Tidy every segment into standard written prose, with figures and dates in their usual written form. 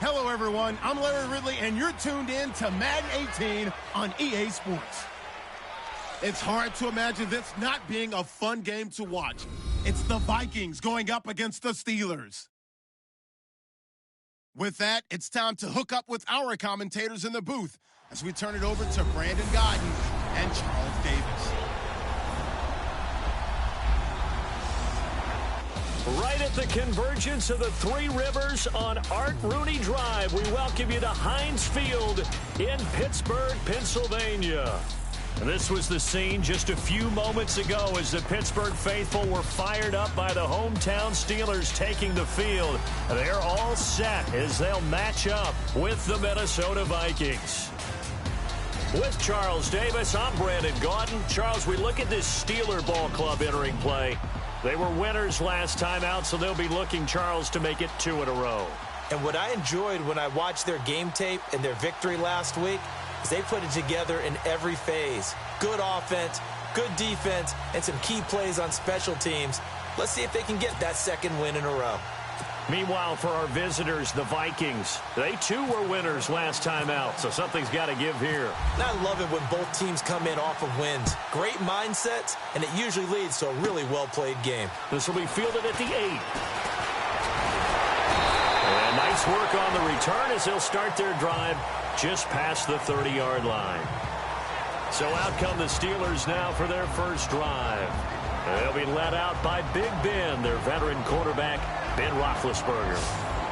Hello, everyone. I'm Larry Ridley, and you're tuned in to Madden 18 on EA Sports. It's hard to imagine this not being a fun game to watch. It's the Vikings going up against the Steelers. With that, it's time to hook up with our commentators in the booth as we turn it over to Brandon Godden and Charles Davis. Right at the convergence of the Three Rivers on Art Rooney Drive, we welcome you to Heinz Field in Pittsburgh, Pennsylvania. This was the scene just a few moments ago as the Pittsburgh faithful were fired up by the hometown Steelers taking the field. They're all set as they'll match up with the Minnesota Vikings. With Charles Davis, I'm Brandon Gaudin. Charles, we look at this Steeler ball club entering play. They were winners last time out, so they'll be looking, Charles, to make it 2 in a row. And what I enjoyed when I watched their game tape and their victory last week is they put it together in every phase. Good offense, good defense, and some key plays on special teams. Let's see if they can get that second win in a row. Meanwhile, for our visitors, the Vikings, they too were winners last time out, so something's got to give here. And I love it when both teams come in off of wins. Great mindsets, and it usually leads to a really well-played game. This will be fielded at the 8. And nice work on the return as they'll start their drive just past the 30-yard line. So out come the Steelers now for their first drive. They'll be led out by Big Ben, their veteran quarterback, Ben Roethlisberger.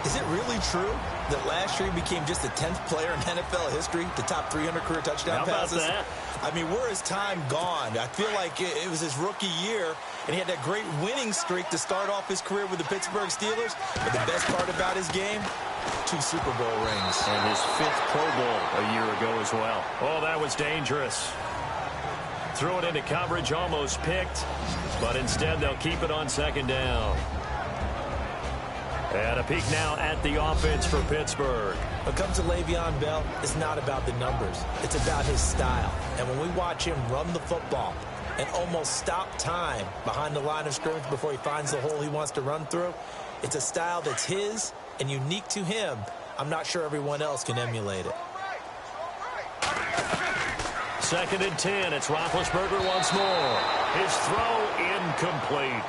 Is it really true that last year he became just the 10th player in NFL history to top 300 career touchdown passes? How about that? I mean, where is time gone? I feel like it was his rookie year, and he had that great winning streak to start off his career with the Pittsburgh Steelers. But the best part about his game, 2 Super Bowl rings. And his 5th Pro Bowl a year ago as well. Oh, that was dangerous. Threw it into coverage, almost picked, but instead they'll keep it on second down. And a peek now at the offense for Pittsburgh. When it comes to Le'Veon Bell, it's not about the numbers. It's about his style. And when we watch him run the football and almost stop time behind the line of scrimmage before he finds the hole he wants to run through, it's a style that's his and unique to him. I'm not sure everyone else can emulate it. 2nd and 10. It's Roethlisberger once more. His throw incomplete.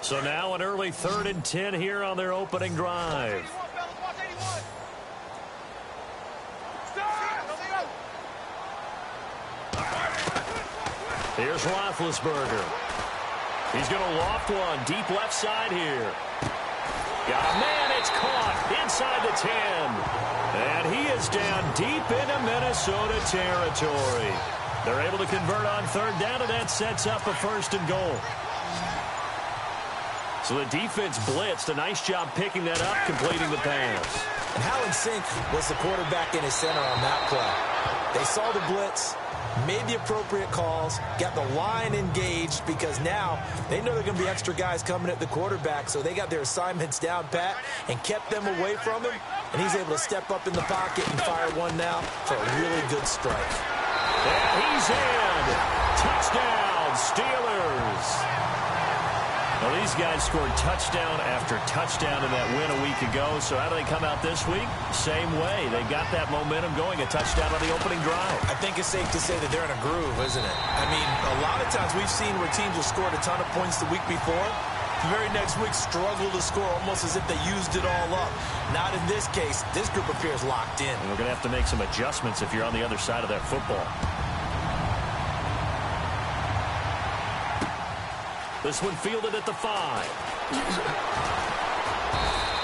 So now an early 3rd and 10 here on their opening drive. Here's Roethlisberger. He's going to loft one deep left side here. Got a man, it's caught inside the 10. And he is down deep into Minnesota territory. They're able to convert on 3rd down, and that sets up a 1st and goal. So the defense blitzed. A nice job picking that up, completing the pass. And how in sync was the quarterback in his center on that play? They saw the blitz, made the appropriate calls, got the line engaged because now they know there are going to be extra guys coming at the quarterback, so they got their assignments down pat and kept them away from him, and he's able to step up in the pocket and fire one now for a really good strike. And he's in. Touchdown, Steelers. Well, these guys scored touchdown after touchdown in that win a week ago. So how do they come out this week? Same way. They got that momentum going, a touchdown on the opening drive. I think it's safe to say that they're in a groove, isn't it? I mean, a lot of times we've seen where teams have scored a ton of points the week before. The very next week struggle to score almost as if they used it all up. Not in this case. This group appears locked in. And we're going to have to make some adjustments if you're on the other side of that football. This one fielded at the 5.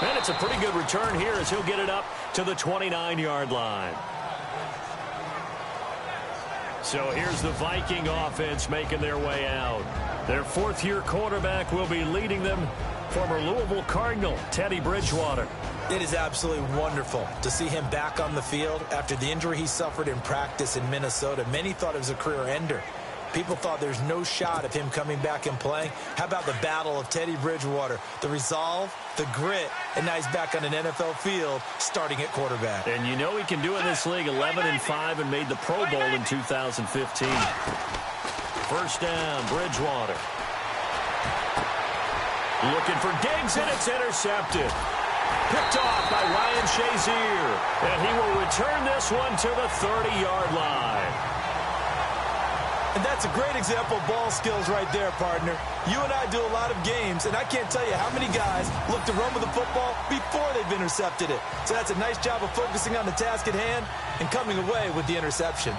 And it's a pretty good return here as he'll get it up to the 29-yard line. So here's the Viking offense making their way out. Their 4th-year quarterback will be leading them, former Louisville Cardinal, Teddy Bridgewater. It is absolutely wonderful to see him back on the field after the injury he suffered in practice in Minnesota. Many thought it was a career ender. People thought there's no shot of him coming back and playing. How about the battle of Teddy Bridgewater? The resolve, the grit, and now he's back on an NFL field starting at quarterback. And you know he can do in this league, 11-5, and made the Pro Bowl in 2015. First down, Bridgewater. Looking for Diggs, and it's intercepted. Picked off by Ryan Shazier. And he will return this one to the 30-yard line. And that's a great example of ball skills right there, partner. You and I do a lot of games, and I can't tell you how many guys look to run with the football before they've intercepted it. So that's a nice job of focusing on the task at hand and coming away with the interception.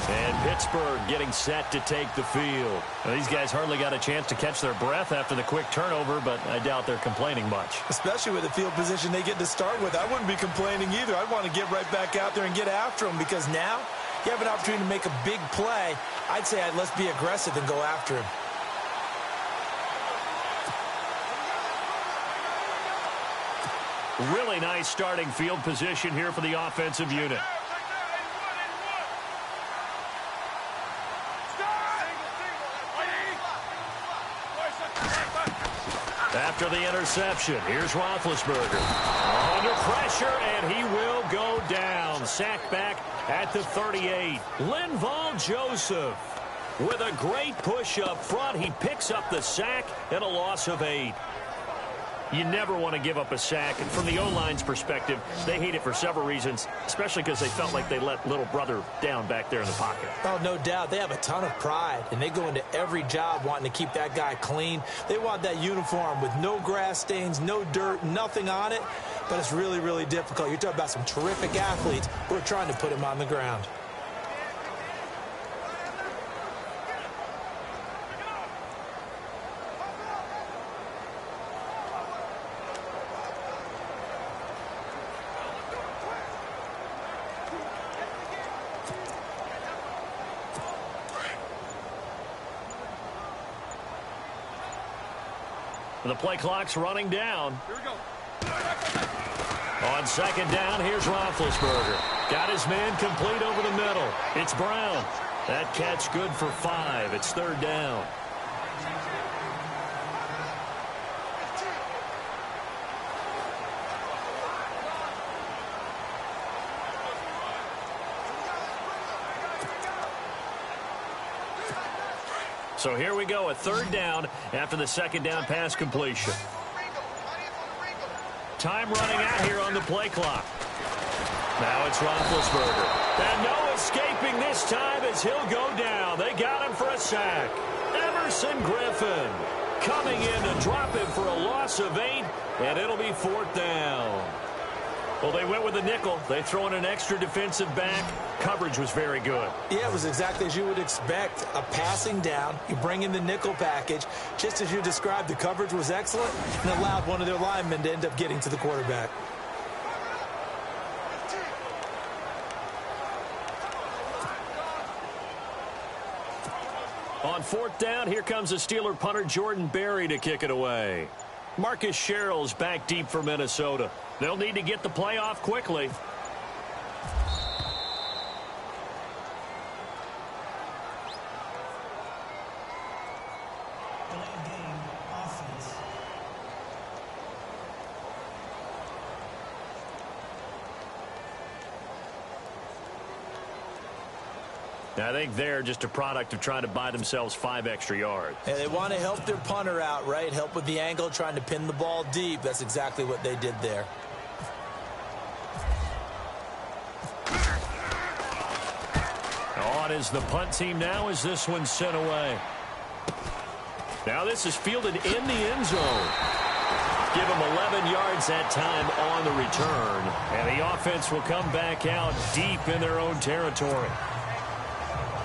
And Pittsburgh getting set to take the field. Now, these guys hardly got a chance to catch their breath after the quick turnover, but I doubt they're complaining much. Especially with the field position they get to start with. I wouldn't be complaining either. I'd want to get right back out there and get after them, because now you have an opportunity to make a big play. I'd say let's be aggressive and go after him. Really nice starting field position here for the offensive unit. After the interception, here's Roethlisberger. Under pressure, and he will go down. Sacked back at the 38. Linval Joseph with a great push up front. He picks up the sack and a loss of 8. You never want to give up a sack. And from the O-line's perspective, they hate it for several reasons, especially because they felt like they let little brother down back there in the pocket. Oh, no doubt. They have a ton of pride, and they go into every job wanting to keep that guy clean. They want that uniform with no grass stains, no dirt, nothing on it. But it's really, really difficult. You're talking about some terrific athletes who are trying to put him on the ground. The play clock's running down. Here we go. On second down, here's Roethlisberger. Got his man complete over the middle. It's Brown. That catch good for 5. It's third down. So here we go, a third down after the second down pass completion. Time running out here on the play clock. Now it's Roethlisberger. And no escaping this time as he'll go down. They got him for a sack. Everson Griffin coming in to drop him for a loss of 8, and it'll be fourth down. Well, they went with a nickel. They throw in an extra defensive back. Coverage was very good. Yeah, it was exactly as you would expect. A passing down. You bring in the nickel package. Just as you described, the coverage was excellent and allowed one of their linemen to end up getting to the quarterback. On fourth down, here comes the Steeler punter Jordan Berry to kick it away. Marcus Sherrill's back deep for Minnesota. They'll need to get the play off quickly. I think they're just a product of trying to buy themselves 5 extra yards. And they want to help their punter out, right? Help with the angle, trying to pin the ball deep. That's exactly what they did there. On is the punt team now as this one's sent away. Now this is fielded in the end zone. Give them 11 yards that time on the return. And the offense will come back out deep in their own territory.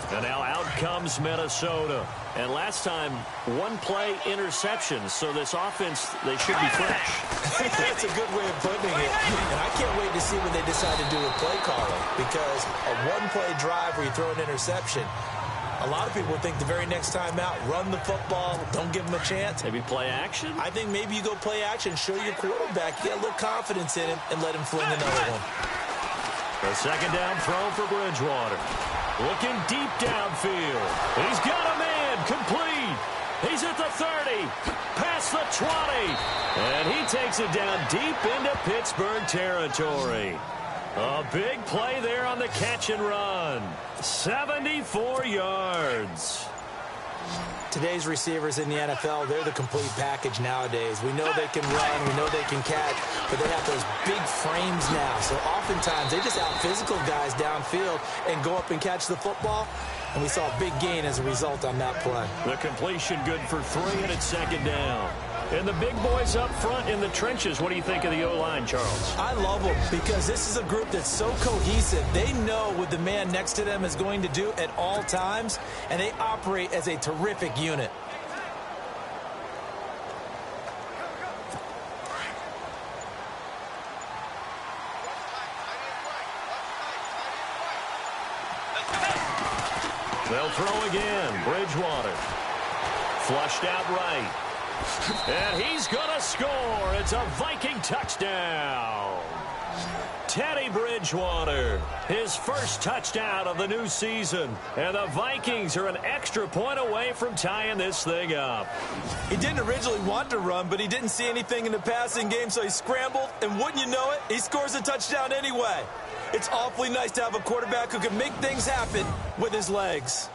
And now out comes Minnesota. And last time, 1-play interceptions. So this offense, they should be fresh. That's a good way of putting it. And I can't wait to see what they decide to do with play calling. Because a 1-play drive where you throw an interception, A lot of people think the very next time out, run the football, don't give him a chance. Maybe play action? I think maybe you go play action, show your quarterback, get a little confidence in him, and let him fling another one. The second down throw for Bridgewater. Looking deep downfield. He's got a man, complete. He's at the 30, past the 20, and he takes it down deep into Pittsburgh territory. A big play there on the catch and run. 74 yards. Today's receivers in the NFL, they're the complete package nowadays. We know they can run, we know they can catch, but they have those big frames now. So oftentimes they just out-physical guys downfield and go up and catch the football. And we saw a big gain as a result on that play. The completion good for 3, and it's second down. And the big boys up front in the trenches, what do you think of the O-line, Charles? I love them because this is a group that's so cohesive. They know what the man next to them is going to do at all times, and they operate as a terrific unit. They'll throw again. Bridgewater. Flushed out right. And he's going to score. It's a Viking touchdown. Teddy Bridgewater, his first touchdown of the new season. And the Vikings are an extra point away from tying this thing up. He didn't originally want to run, but he didn't see anything in the passing game, so he scrambled. And wouldn't you know it, he scores a touchdown anyway. It's awfully nice to have a quarterback who can make things happen with his legs.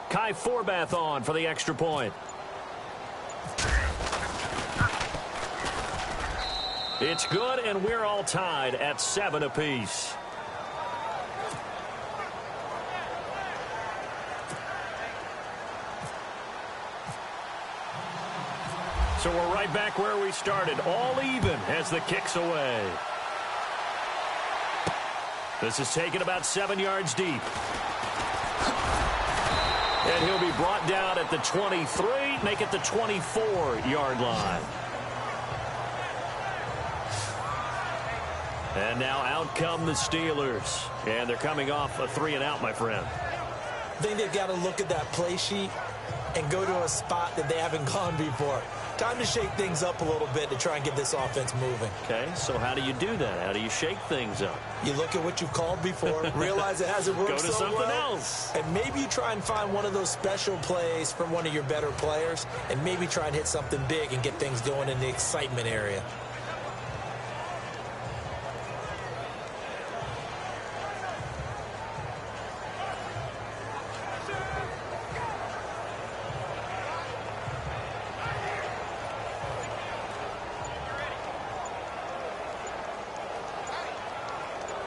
Kai Forbath on for the extra point. It's good, and we're all tied at 7 apiece. So we're right back where we started, all even as the kick's away. This is taken about 7 yards deep. And he'll be brought down at the 23, make it the 24-yard line. And now out come the Steelers. And they're coming off a 3-and-out, my friend. I think they've got to look at that play sheet and go to a spot that they haven't gone before. Time to shake things up a little bit to try and get this offense moving. Okay, so how do you do that? How do you shake things up? You look at what you've called before, realize it hasn't worked so well. Go to something else. And maybe you try and find one of those special plays from one of your better players, and maybe try and hit something big and get things going in the excitement area.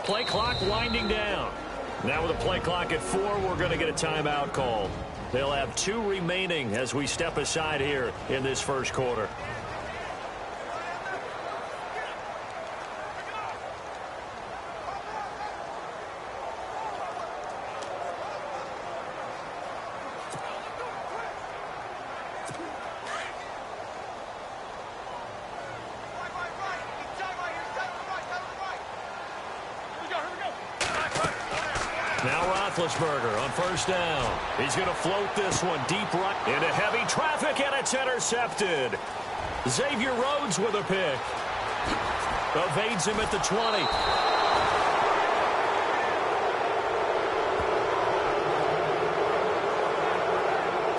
Play clock winding down. Now with a play clock at 4, we're going to get a timeout call. They'll have 2 remaining as we step aside here in this first quarter. Roethlisberger on first down. He's going to float this one deep right into heavy traffic, and it's intercepted. Xavier Rhodes with a pick. Evades him at the 20.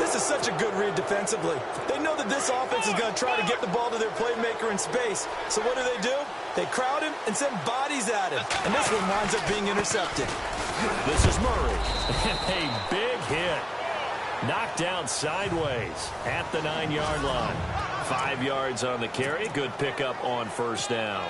This is such a good read defensively. They know that this offense is going to try to get the ball to their playmaker in space. So what do? They crowd him and send bodies at him. And this one winds up being intercepted. This is Murray. A big hit. Knocked down sideways at the 9-yard line. 5 yards on the carry. Good pickup on first down.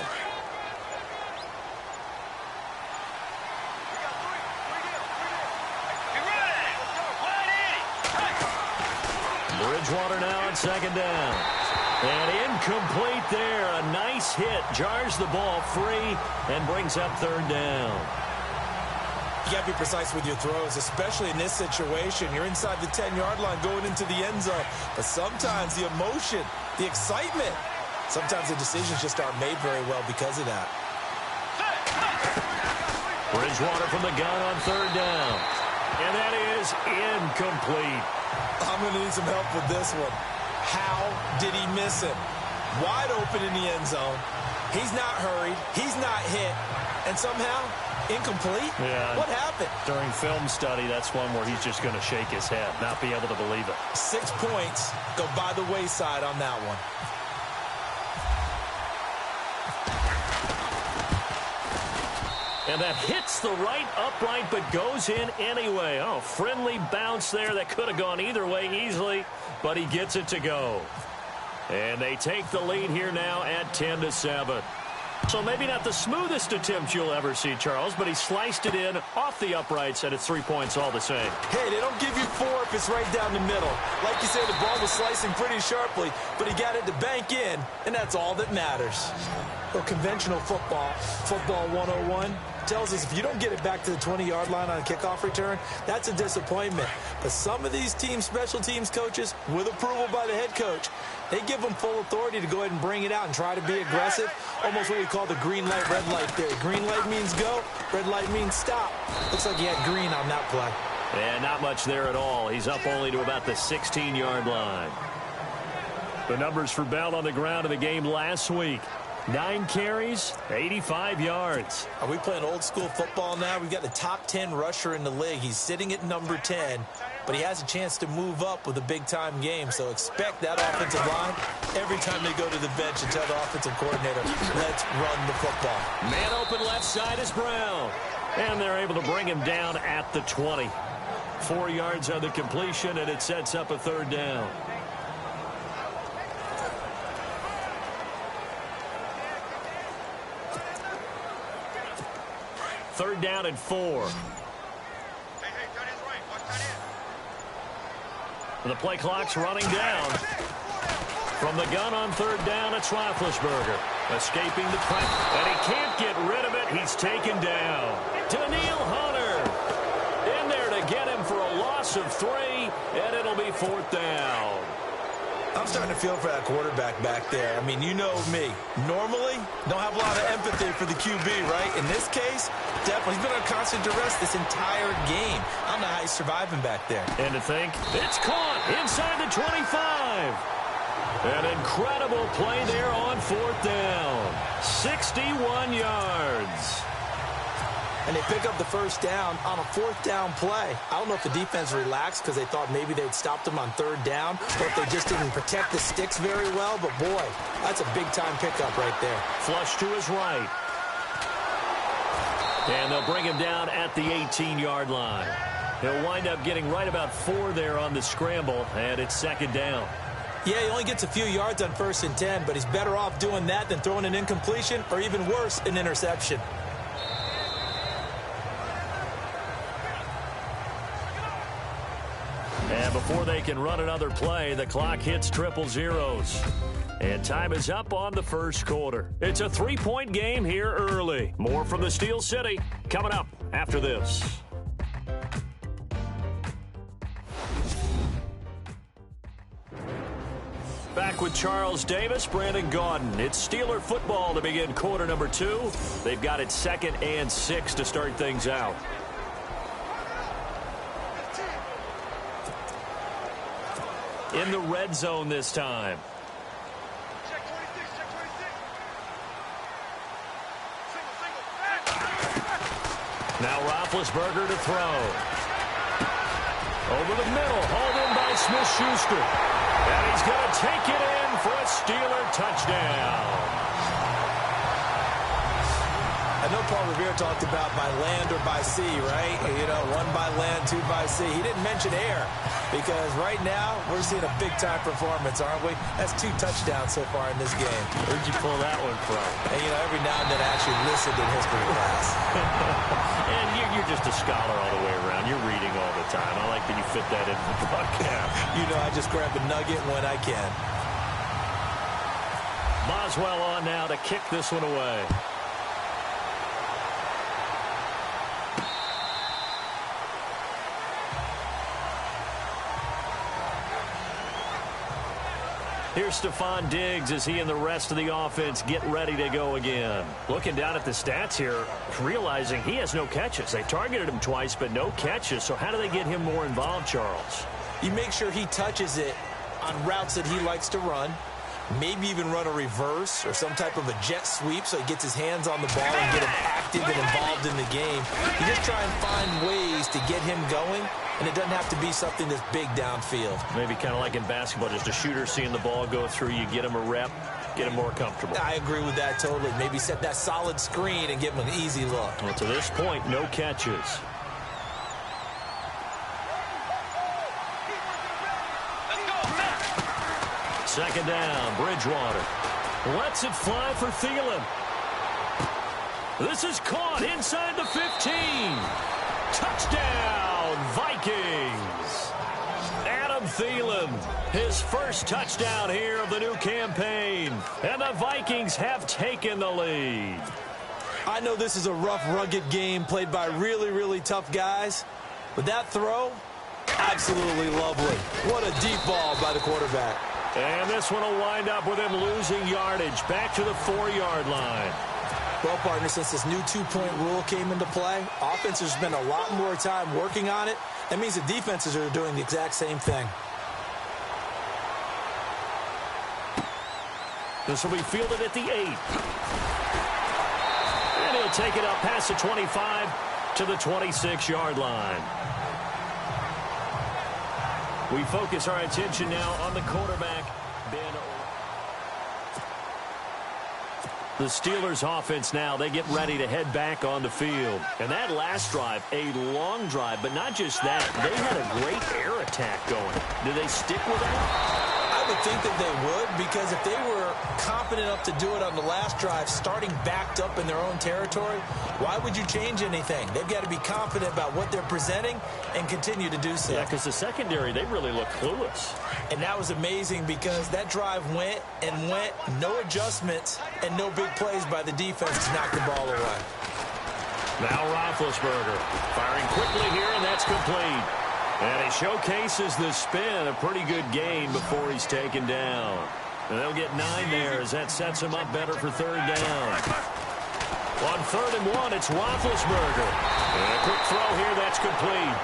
Bridgewater now on second down. And incomplete there. A nice hit. Jars the ball free and brings up third down. You got to be precise with your throws, especially in this situation. You're inside the 10-yard line going into the end zone. But sometimes the emotion, the excitement, sometimes the decisions just aren't made very well because of that. Bridgewater from the gun on third down. And that is incomplete. I'm going to need some help with this one. How did he miss him? Wide open in the end zone. He's not hurried. He's not hit. And somehow, incomplete? Yeah. What happened? During film study, that's one where he's just going to shake his head, not be able to believe it. 6 points go by the wayside on that one. And that hits the right upright but goes in anyway. Oh, friendly bounce there that could have gone either way easily, but he gets it to go. And they take the lead here now at 10-7. So maybe not the smoothest attempt you'll ever see, Charles, but he sliced it in off the uprights, and it's 3 points all the same. Hey, they don't give you 4 if it's right down the middle. Like you said, the ball was slicing pretty sharply, but he got it to bank in, and that's all that matters. Well, conventional football 101, tells us if you don't get it back to the 20-yard line on a kickoff return, that's a disappointment. But some of these special teams coaches, with approval by the head coach, they give them full authority to go ahead and bring it out and try to be aggressive. Almost what we call the green light, red light theory. Green light means go, red light means stop. Looks like he had green on that play. And not much there at all. He's up only to about the 16-yard line. The numbers for Bell on the ground in the game last week. 9 carries, 85 yards. Are we playing old school football now? We've got the top 10 rusher in the league. He's sitting at number 10, but he has a chance to move up with a big-time game. So expect that offensive line every time they go to the bench and tell the offensive coordinator, let's run the football. Man open left side is Brown. And they're able to bring him down at the 20. 4 yards on the completion, and it sets up a third down. Third down and 4. The play clock's running down. From the gun on third down, it's Roethlisberger. Escaping the pressure. And he can't get rid of it. He's taken down. Daniil Hunter in there to get him for a loss of 3, and it'll be fourth down. I'm starting to feel for that quarterback back there. I mean, you know me. Normally, don't have a lot of empathy for the QB, right? In this case, definitely. He's been under constant duress this entire game. I don't know how he's surviving back there. And to think, it's caught inside the 25. An incredible play there on fourth down. 61 yards. And they pick up the first down on a fourth down play. I don't know if the defense relaxed because they thought maybe they'd stopped them on third down, or if they just didn't protect the sticks very well. But, boy, that's a big-time pickup right there. Flush to his right. And they'll bring him down at the 18-yard line. He'll wind up getting right about 4 there on the scramble, and it's second down. Yeah, he only gets a few yards on 1st and 10, but he's better off doing that than throwing an incompletion or, even worse, an interception. And before they can run another play, the clock hits triple zeros. And time is up on the first quarter. It's a 3-point game here early. More from the Steel City coming up after this. Back with Charles Davis, Brandon Gaudin. It's Steeler football to begin quarter number 2. They've got it 2nd and 6 to start things out. In the red zone this time. Now Roethlisberger to throw. Over the middle, hauled in by Smith-Schuster. And he's going to take it in for a Steeler touchdown. I know Paul Revere talked about by land or by sea, right? You know, 1 by land, 2 by sea. He didn't mention air because right now we're seeing a big-time performance, aren't we? That's 2 touchdowns so far in this game. Where'd you pull that one from? And, you know, every now and then I actually listened in history class. And you're just a scholar all the way around. You're reading all the time. I like that you fit that into the podcast. You know, I just grab a nugget when I can. Boswell on now to kick this one away. Here's Stephon Diggs as he and the rest of the offense get ready to go again. Looking down at the stats here, realizing he has no catches. They targeted him twice, but no catches. So how do they get him more involved, Charles? You make sure he touches it on routes that he likes to run. Maybe even run a reverse or some type of a jet sweep so he gets his hands on the ball and get him active and involved in the game. You just try and find ways to get him going, and it doesn't have to be something that's big downfield. Maybe kind of like in basketball, just a shooter seeing the ball go through, you get him a rep, get him more comfortable. I agree with that totally. Maybe set that solid screen and give him an easy look. Well, to this point, no catches. Second down, Bridgewater. Lets it fly for Thielen. This is caught inside the 15. Touchdown, Vikings. Adam Thielen, his first touchdown here of the new campaign. And the Vikings have taken the lead. I know this is a rough, rugged game played by really, really tough guys. But that throw, absolutely lovely. What a deep ball by the quarterback. And this one will wind up with him losing yardage back to the 4-yard line. Well, partner, since this new two-point rule came into play, offenses spend a lot more time working on it. That means the defenses are doing the exact same thing. This will be fielded at the 8. And he'll take it up past the 25 to the 26-yard line. We focus our attention now on the quarterback, Ben. The Steelers offense now, they get ready to head back on the field. And that last drive, a long drive, but not just that. They had a great air attack going. Do they stick with that? I would think that they would, because if they were confident enough to do it on the last drive, starting backed up in their own territory, why would you change anything? They've got to be confident about what they're presenting and continue to do so. Yeah, because the secondary, they really look clueless. And that was amazing because that drive went and went, no adjustments and no big plays by the defense to knock the ball away. Now Roethlisberger firing quickly here, and that's complete. And he showcases the spin, a pretty good gain before he's taken down. And they'll get 9 there as that sets him up better for third down. On 3rd and 1, it's Roethlisberger. And a quick throw here, that's complete.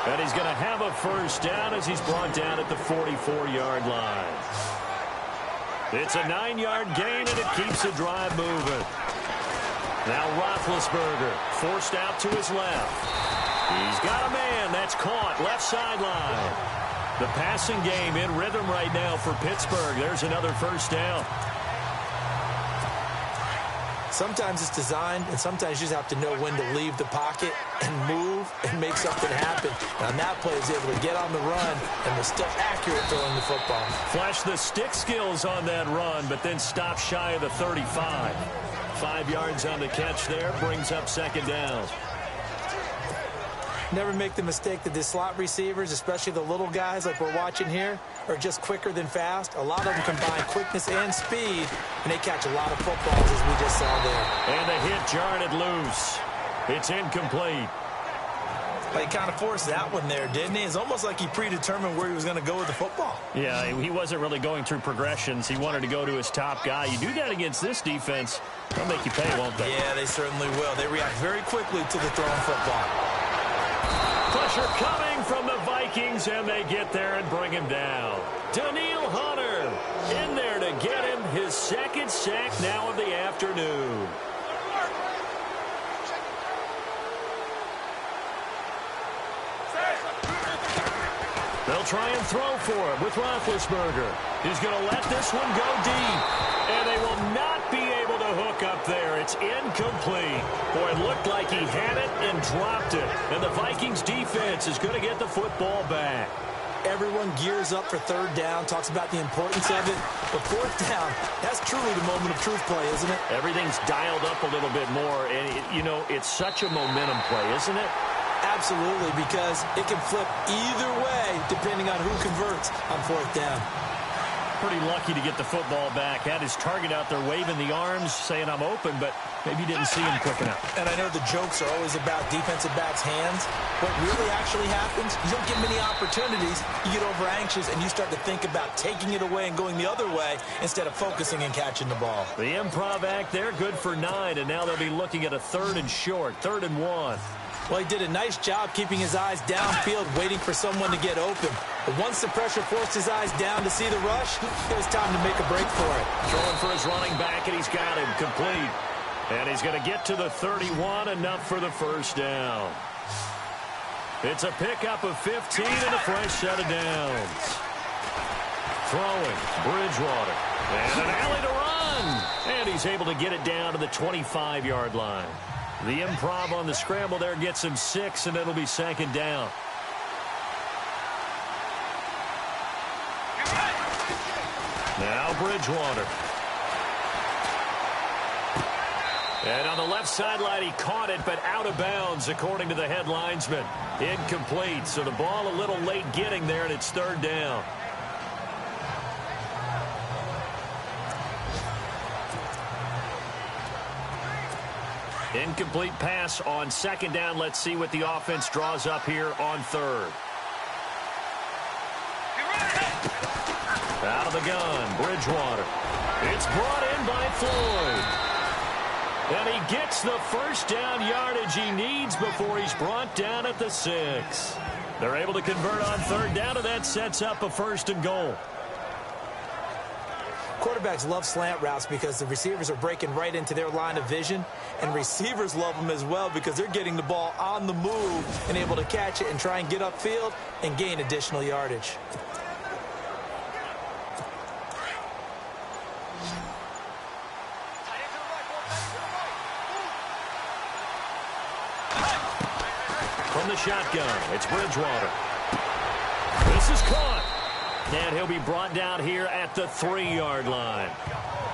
And he's going to have a first down as he's brought down at the 44-yard line. It's a 9-yard gain, and it keeps the drive moving. Now Roethlisberger forced out to his left. He's got a man. That's caught. Left sideline. The passing game in rhythm right now for Pittsburgh. There's another first down. Sometimes it's designed, and sometimes you just have to know when to leave the pocket and move and make something happen. And on that play, he was able to get on the run and was still accurate throwing the football. Flash the stick skills on that run, but then stop shy of the 35. 5 yards on the catch there. Brings up second down. Never make the mistake that the slot receivers, especially the little guys like we're watching here, are just quicker than fast. A lot of them combine quickness and speed, and they catch a lot of footballs, as we just saw there. And the hit jarred it loose. It's incomplete. But he kind of forced that one there, didn't he? It's almost like he predetermined where he was going to go with the football. Yeah, he wasn't really going through progressions. He wanted to go to his top guy. You do that against this defense, they'll make you pay, won't they? Yeah, they certainly will. They react very quickly to the thrown football. Pressure coming from the Vikings, and they get there and bring him down. Daniil Hunter in there to get him his second sack now of the afternoon. They'll try and throw for it with Roethlisberger. He's going to let this one go deep, and they will not be able to hook up there. It's incomplete. Boy, it looked like he had it and dropped it, and the Vikings defense is going to get the football back. Everyone gears up for third down, talks about the importance of it. But fourth down, that's truly the moment of truth play, isn't it? Everything's dialed up a little bit more, and, it's such a momentum play, isn't it? Absolutely, because it can flip either way depending on who converts on fourth down. Pretty lucky to get the football back. Had his target out there waving the arms, saying I'm open, but maybe didn't see him quick enough. And I know the jokes are always about defensive backs' hands. What really actually happens, you don't get many opportunities. You get over anxious, and you start to think about taking it away and going the other way instead of focusing and catching the ball. The improv act there, good for 9, and now they'll be looking at a 3rd and short, 3rd and 1. Well, he did a nice job keeping his eyes downfield, waiting for someone to get open. But once the pressure forced his eyes down to see the rush, it was time to make a break for it. Throwing for his running back, and he's got him complete. And he's going to get to the 31, enough for the first down. It's a pickup of 15 and a fresh set of downs. Throwing, Bridgewater. And an alley to run. And he's able to get it down to the 25-yard line. The improv on the scramble there gets him 6, and it'll be 2nd down. Now Bridgewater. And on the left sideline, he caught it, but out of bounds, according to the head linesman. Incomplete, so the ball a little late getting there, and it's 3rd down. Incomplete pass on 2nd down. Let's see what the offense draws up here on 3rd. Out of the gun, Bridgewater. It's brought in by Floyd. And he gets the first down yardage he needs before he's brought down at the 6. They're able to convert on 3rd down, and that sets up a 1st and goal. Quarterbacks love slant routes because the receivers are breaking right into their line of vision, and receivers love them as well because they're getting the ball on the move and able to catch it and try and get upfield and gain additional yardage. From the shotgun, it's Bridgewater. This is caught. And he'll be brought down here at the 3-yard line.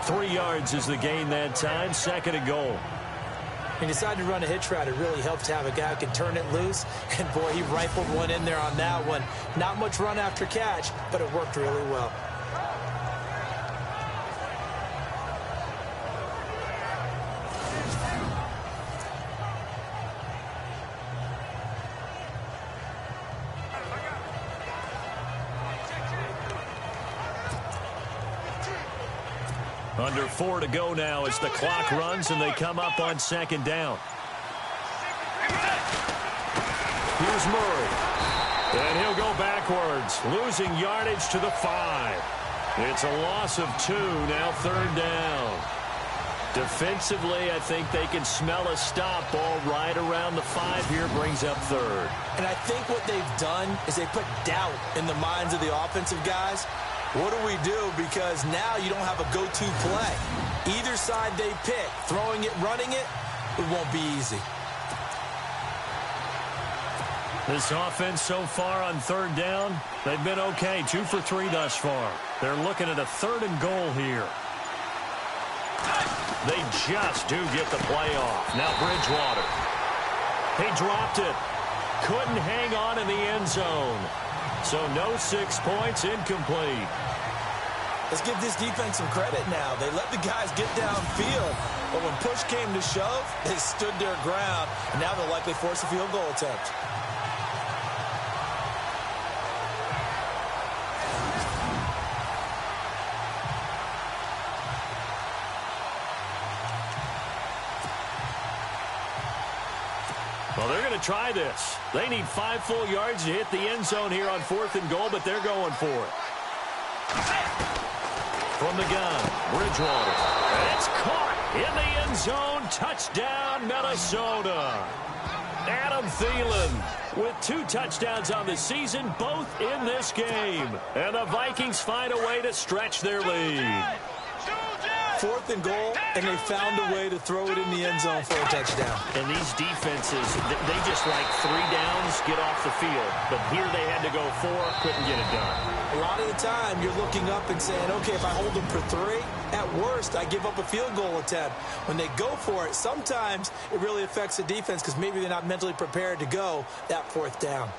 3 yards is the gain that time, 2nd and goal. He decided to run a hitch route. It really helped to have a guy who can turn it loose. And, boy, he rifled one in there on that one. Not much run after catch, but it worked really well. Under 4 to go now as the clock runs and they come up on 2nd down. Here's Murray. And he'll go backwards, losing yardage to the 5. It's a loss of 2, now 3rd down. Defensively, I think they can smell a stop. Ball right around the 5 here, brings up 3rd. And I think what they've done is they put doubt in the minds of the offensive guys. What do we do? Because now you don't have a go-to play. Either side they pick, throwing it, running it, it won't be easy. This offense so far on 3rd down, they've been okay. 2 for 3 thus far. They're looking at a 3rd and goal here. They just do get the play off. Now Bridgewater. He dropped it. Couldn't hang on in the end zone. So no 6 points, incomplete. Let's give this defense some credit now. They let the guys get downfield, but when push came to shove, they stood their ground, and now they'll likely force a field goal attempt. Well, they're going to try this. They need 5 full yards to hit the end zone here on 4th and goal, but they're going for it. From the gun, Bridgewater. And it's caught in the end zone. Touchdown, Minnesota. Adam Thielen with 2 touchdowns on the season, both in this game. And the Vikings find a way to stretch their lead. 4th and goal, and they found a way to throw it in the end zone for a touchdown. And these defenses, they just like 3 downs, get off the field. But here they had to go 4, couldn't get it done. A lot of the time, you're looking up and saying, okay, if I hold them for 3, at worst, I give up a field goal attempt. When they go for it, sometimes it really affects the defense because maybe they're not mentally prepared to go that 4th down.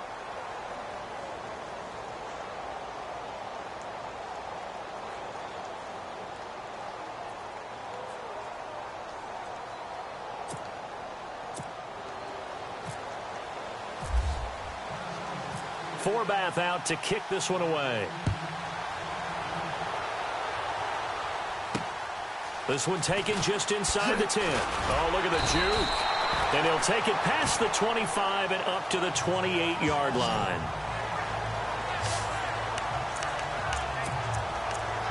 Forbath out to kick this one away. This one taken just inside the 10. Oh, look at the juke. And he'll take it past the 25 and up to the 28-yard line.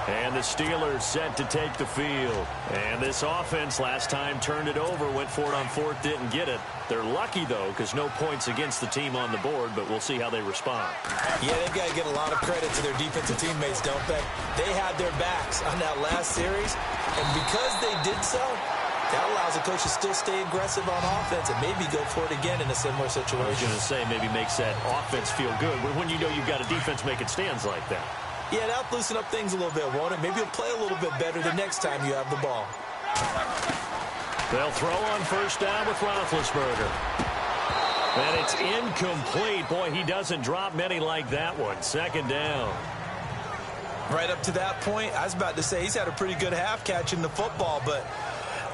And the Steelers set to take the field. And this offense last time turned it over, went for it on fourth, didn't get it. They're lucky, though, because no points against the team on the board, but we'll see how they respond. Yeah, they've got to get a lot of credit to their defensive teammates, don't they? They had their backs on that last series, and because they did so, that allows the coach to still stay aggressive on offense and maybe go for it again in a similar situation. I was going to say maybe makes that offense feel good, but when you know you've got a defense making stands like that. Yeah, that'll loosen up things a little bit, won't it? Maybe you'll play a little bit better the next time you have the ball. They'll throw on first down with Roethlisberger. And it's incomplete. Boy, he doesn't drop many like that one. Second down. Right up to that point, I was about to say he's had a pretty good half catching the football, but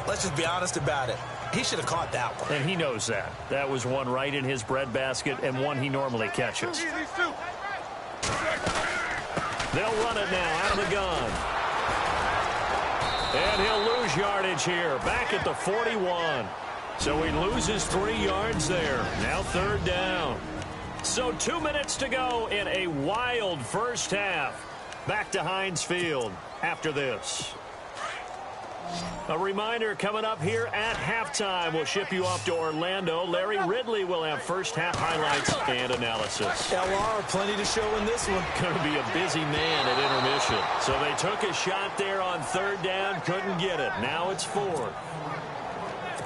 let's just be honest about it. He should have caught that one. And he knows that. That was one right in his breadbasket and one he normally catches. They'll run it now out of the gun. And he'll lose yardage here. Back at the 41. So he loses 3 yards there. Now third down. So 2 minutes to go in a wild first half. Back to Heinz Field after this. A reminder coming up here at halftime. We'll ship you off to Orlando. Larry Ridley will have first half highlights and analysis. LR, plenty to show in this one. Going to be a busy man at intermission. So they took a shot there on third down, couldn't get it. Now it's fourth.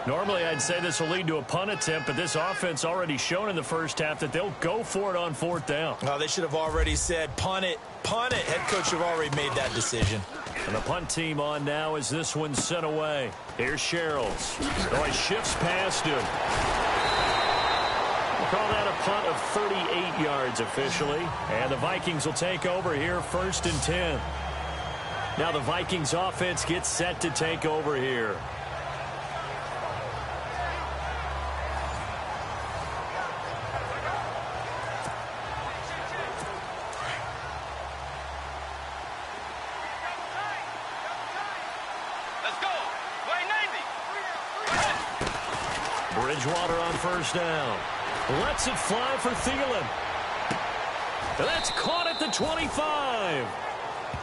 Normally I'd say this will lead to a punt attempt, but this offense already shown in the first half that they'll go for it on fourth down. Well, they should have already said punt it, punt it. Head coach should have already made that decision. And the punt team on now as this one's sent away. Here's Sherrills. Oh, he shifts past him. We'll call that a punt of 38 yards officially. And the Vikings will take over here first and 10. Now the Vikings offense gets set to take over here. Bridgewater on first down. Lets it fly for Thielen. That's caught at the 25.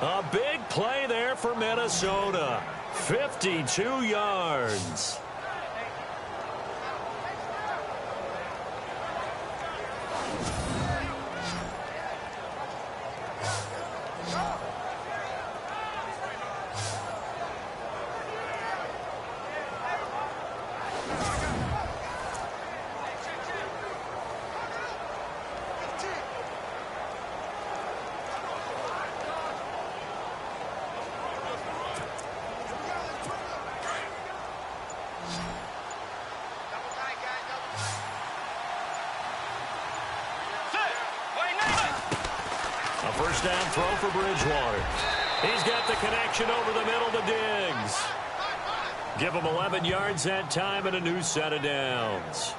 A big play there for Minnesota. 52 yards. First down throw for Bridgewater. He's got the connection over the middle to Diggs. Give him 11 yards that time and a new set of downs.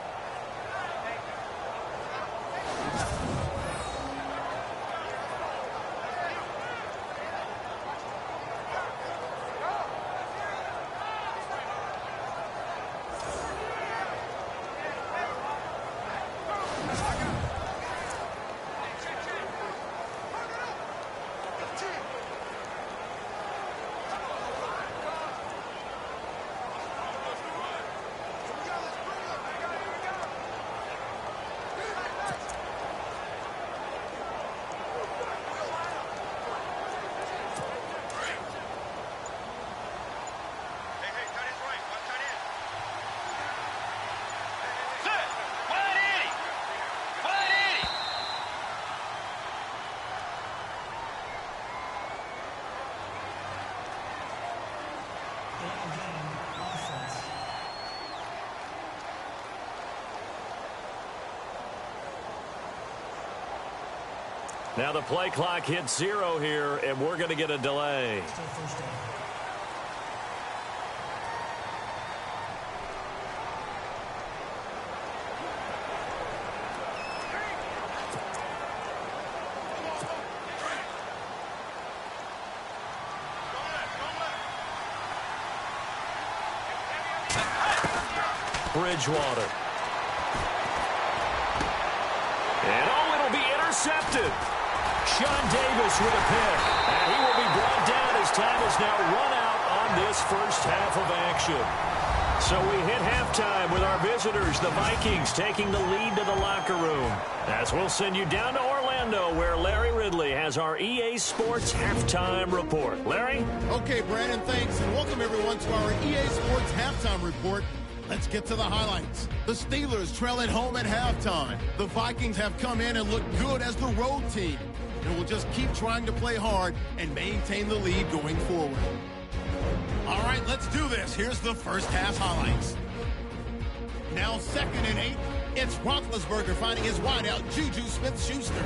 Now the play clock hits 0 here, and we're going to get a delay. Bridgewater. And, it'll be intercepted. Sean Davis with a pick. And he will be brought down as time is now run out on this first half of action. So we hit halftime with our visitors, the Vikings, taking the lead to the locker room. As we'll send you down to Orlando, where Larry Ridley has our EA Sports halftime report. Larry? Okay, Brandon, thanks, and welcome everyone to our EA Sports halftime report. Let's get to the highlights. The Steelers trail at home at halftime. The Vikings have come in and look good as the road team, and will just keep trying to play hard and maintain the lead going forward. All right, let's do this. Here's the first half highlights. Now 2nd and 8. It's Roethlisberger finding his wideout, Juju Smith-Schuster.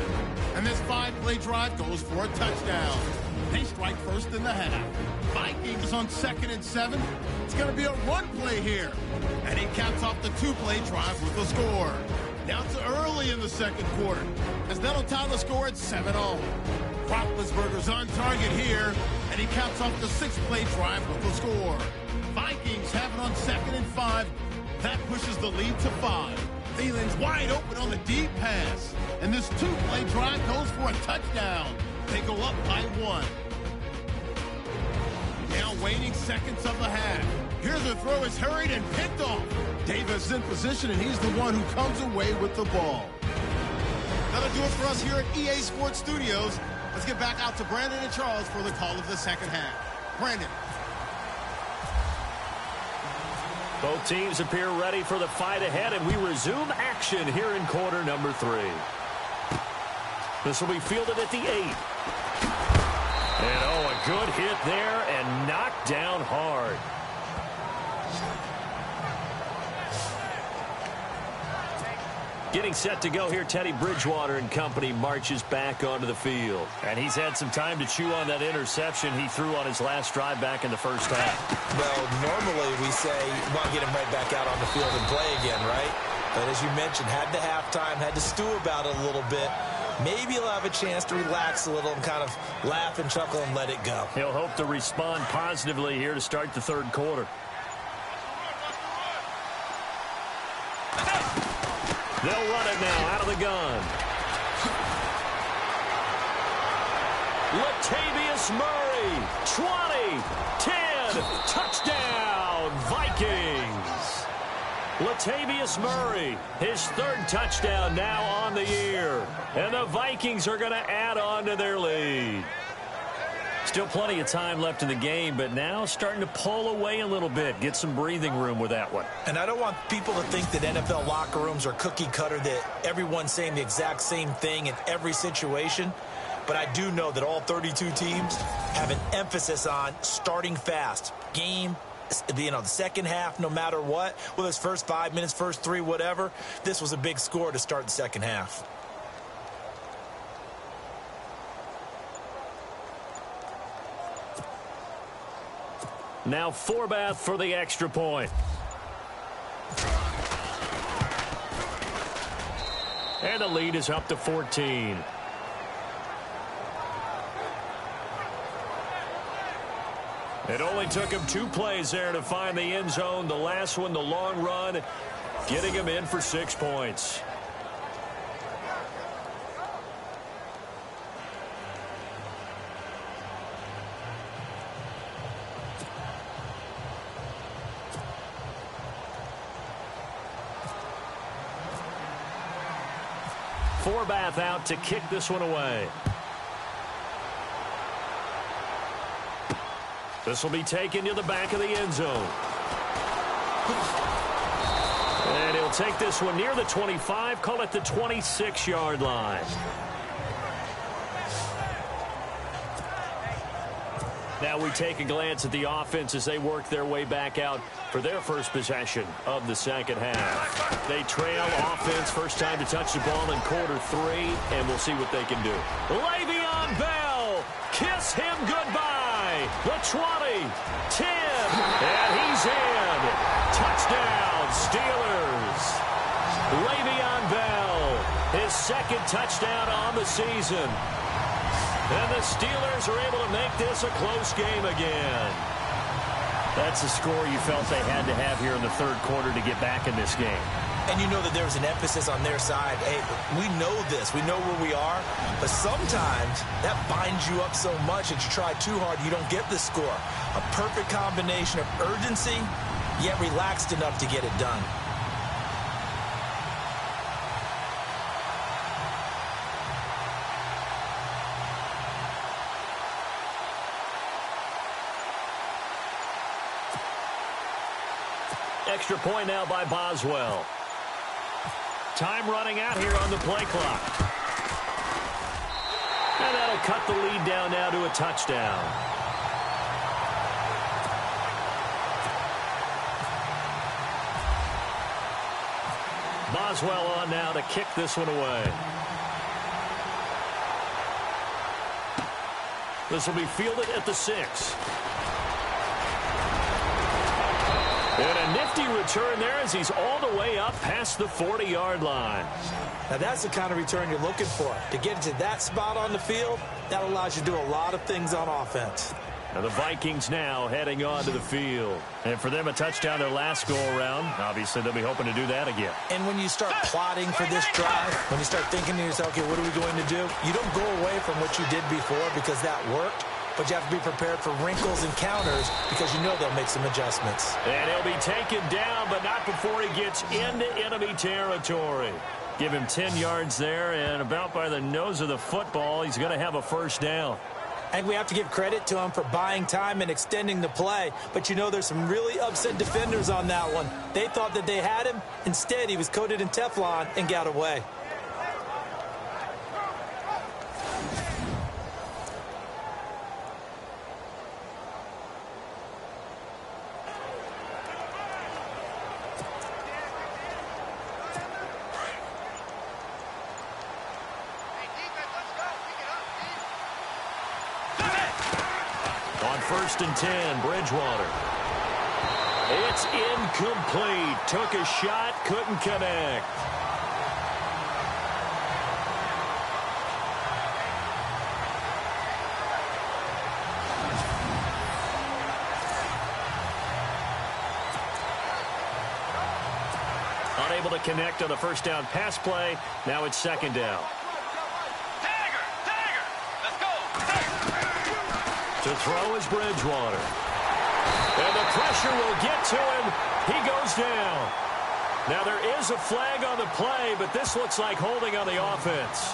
And this 5-play drive goes for a touchdown. They strike first in the half. Vikings on 2nd and 7. It's going to be a run play here. And he caps off the 2-play drive with a score. Now it's early in the second quarter, as that'll tie the score at 7-0. Roethlisberger's on target here, and he caps off the 6-play drive with a score. Vikings have it on 2nd and 5. That pushes the lead to 5. Thielen's wide open on the deep pass, and this 2-play drive goes for a touchdown. They go up by 1. Now waning seconds of the half. Here's a throw, is hurried and picked off. Davis in position, and he's the one who comes away with the ball. That'll do it for us here at EA Sports Studios. Let's get back out to Brandon and Charles for the call of the second half. Brandon. Both teams appear ready for the fight ahead, and we resume action here in quarter number 3. This will be fielded at the 8. And, a good hit there and knocked down hard. Getting set to go here, Teddy Bridgewater and company marches back onto the field. And he's had some time to chew on that interception he threw on his last drive back in the first half. Well, normally we say you want to get him right back out on the field and play again, right? But as you mentioned, had the halftime, had to stew about it a little bit. Maybe he'll have a chance to relax a little and kind of laugh and chuckle and let it go. He'll hope to respond positively here to start the third quarter. They'll run it now out of the gun. Latavius Murray, 20, 10, touchdown, Vikings. Latavius Murray, his 3rd touchdown now on the year. And the Vikings are going to add on to their lead. Still plenty of time left in the game, but now starting to pull away a little bit. Get some breathing room with that one. And I don't want people to think that NFL locker rooms are cookie cutter, that everyone's saying the exact same thing in every situation. But I do know that all 32 teams have an emphasis on starting fast. Game, the second half, no matter what, whether it's first 5 minutes, first 3, whatever. This was a big score to start the second half. Now Forbath for the extra point. And the lead is up to 14. It only took him 2 plays there to find the end zone. The last one, the long run, getting him in for 6 points. Forbath out to kick this one away. This will be taken to the back of the end zone. And he'll take this one near the 25, call it the 26-yard line. Now we take a glance at the offense as they work their way back out for their first possession of the second half. They trail offense, first time to touch the ball in quarter 3, and we'll see what they can do. Le'Veon Bell, kiss him goodbye. The 20, 10, and he's in. Touchdown, Steelers. Le'Veon Bell, his 2nd touchdown on the season. And the Steelers are able to make this a close game again. That's the score you felt they had to have here in the third quarter to get back in this game. And you know that there's an emphasis on their side. Hey, we know this. We know where we are. But sometimes that binds you up so much that you try too hard, you don't get the score. A perfect combination of urgency, yet relaxed enough to get it done. Extra point now by Boswell. Time running out here on the play clock. And that'll cut the lead down now to a touchdown. Boswell on now to kick this one away. This will be fielded at the 6. And a nifty return there as he's all the way up past the 40-yard line. Now, that's the kind of return you're looking for. To get into that spot on the field, that allows you to do a lot of things on offense. Now the Vikings now heading onto the field. And for them, a touchdown their last go-around. Obviously, they'll be hoping to do that again. And when you start plotting for this drive, when you start thinking to yourself, okay, what are we going to do? You don't go away from what you did before because that worked. But you have to be prepared for wrinkles and counters because you know they'll make some adjustments. And he'll be taken down, but not before he gets into enemy territory. Give him 10 yards there, and about by the nose of the football, he's going to have a first down. And we have to give credit to him for buying time and extending the play. But you know there's some really upset defenders on that one. They thought that they had him. Instead, he was coated in Teflon and got away. First and 10, Bridgewater. It's incomplete. Took a shot, couldn't connect. Unable to connect on the first down pass play. Now it's second down. To throw is Bridgewater. And the pressure will get to him. He goes down. Now there is a flag on the play, but this looks like holding on the offense.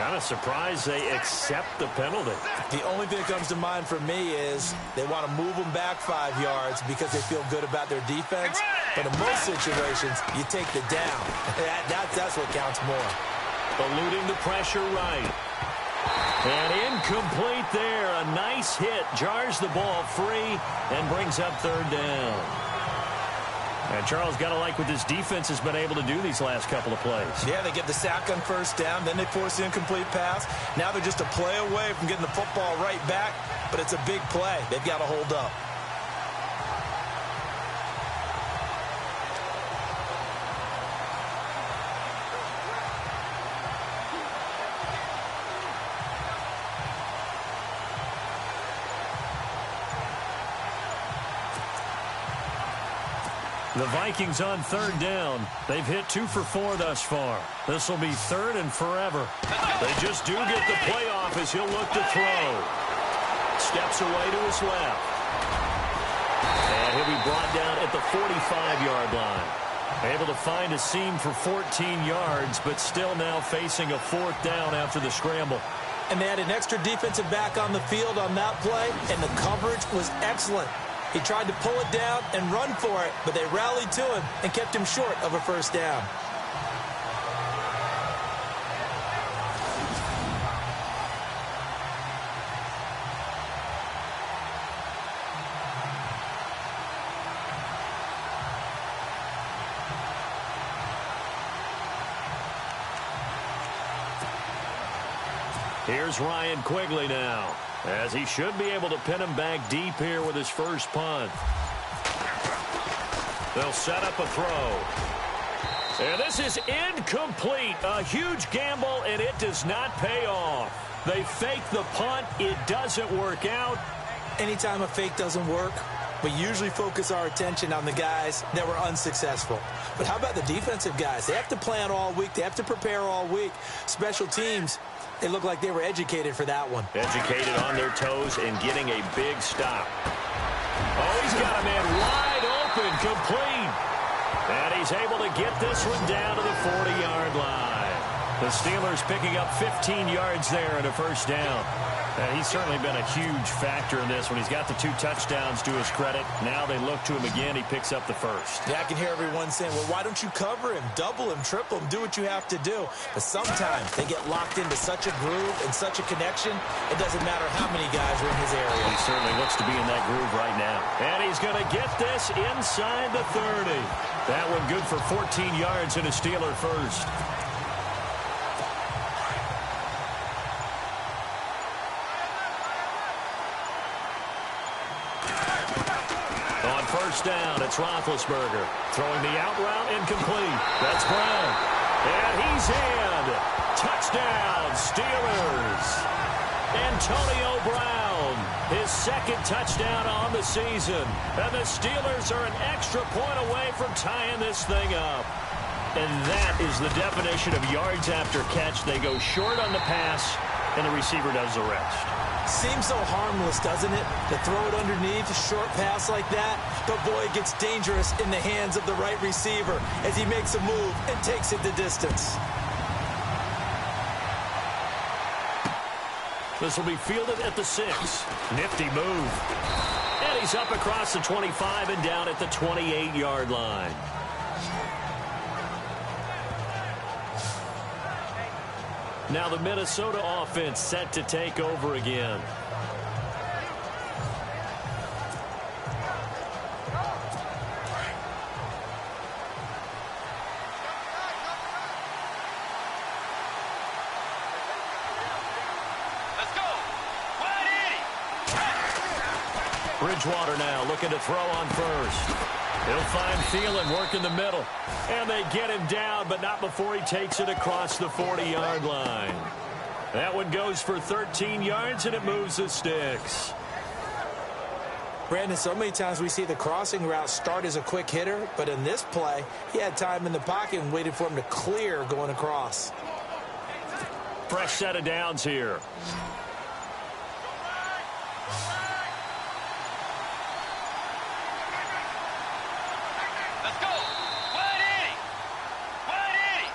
Kind of surprised they accept the penalty. The only thing that comes to mind for me is they want to move them back 5 yards because they feel good about their defense. But in most situations, you take the down. That's what counts more. Eluding the pressure right. And incomplete there. A nice hit. Jars the ball free and brings up third down. And Charles, got to like what this defense has been able to do these last couple of plays. Yeah, they get the sack on first down. Then they force the incomplete pass. Now they're just a play away from getting the football right back. But it's a big play. They've got to hold up. The Vikings on third down. They've hit 2 for 4 thus far. This will be third and forever. They just do get the playoff as he'll look to throw. Steps away to his left. And he'll be brought down at the 45-yard line. Able to find a seam for 14 yards, but still now facing a fourth down after the scramble. And they had an extra defensive back on the field on that play, and the coverage was excellent. He tried to pull it down and run for it, but they rallied to him and kept him short of a first down. Here's Ryan Quigley now, as he should be able to pin him back deep here with his first punt. They'll set up a throw. And this is incomplete. A huge gamble, and it does not pay off. They fake the punt. It doesn't work out. Anytime a fake doesn't work, we usually focus our attention on the guys that were unsuccessful. But how about the defensive guys? They have to plan all week. They have to prepare all week. Special teams, it looked like they were educated for that one. Educated on their toes and getting a big stop. Oh, he's got a man wide open, complete. And he's able to get this one down to the 40-yard line. The Steelers picking up 15 yards there and a first down. He's certainly been a huge factor in this one. He's got the 2 touchdowns to his credit. Now they look to him again. He picks up the first. Yeah, I can hear everyone saying, well, why don't you cover him, double him, triple him, do what you have to do. But sometimes they get locked into such a groove and such a connection, it doesn't matter how many guys are in his area. He certainly looks to be in that groove right now. And he's going to get this inside the 30. That one good for 14 yards and a Steeler first. First down, it's Roethlisberger. Throwing the out route, incomplete. That's Brown. And he's in. Touchdown, Steelers. Antonio Brown, his second touchdown on the season. And the Steelers are an extra point away from tying this thing up. And that is the definition of yards after catch. They go short on the pass, and the receiver does the rest. Seems so harmless, doesn't it? To throw it underneath, a short pass like that. But, boy, it gets dangerous in the hands of the right receiver as he makes a move and takes it the distance. This will be fielded at the 6. Nifty move. And he's up across the 25 and down at the 28-yard line. Now the Minnesota offense set to take over again. Let's go. Bridgewater now looking to throw on first. He'll find Thielen work in the middle. And they get him down, but not before he takes it across the 40-yard line. That one goes for 13 yards, and it moves the sticks. Brandon, so many times we see the crossing route start as a quick hitter, but in this play, he had time in the pocket and waited for him to clear going across. Fresh set of downs here. Let's go. 180. 180.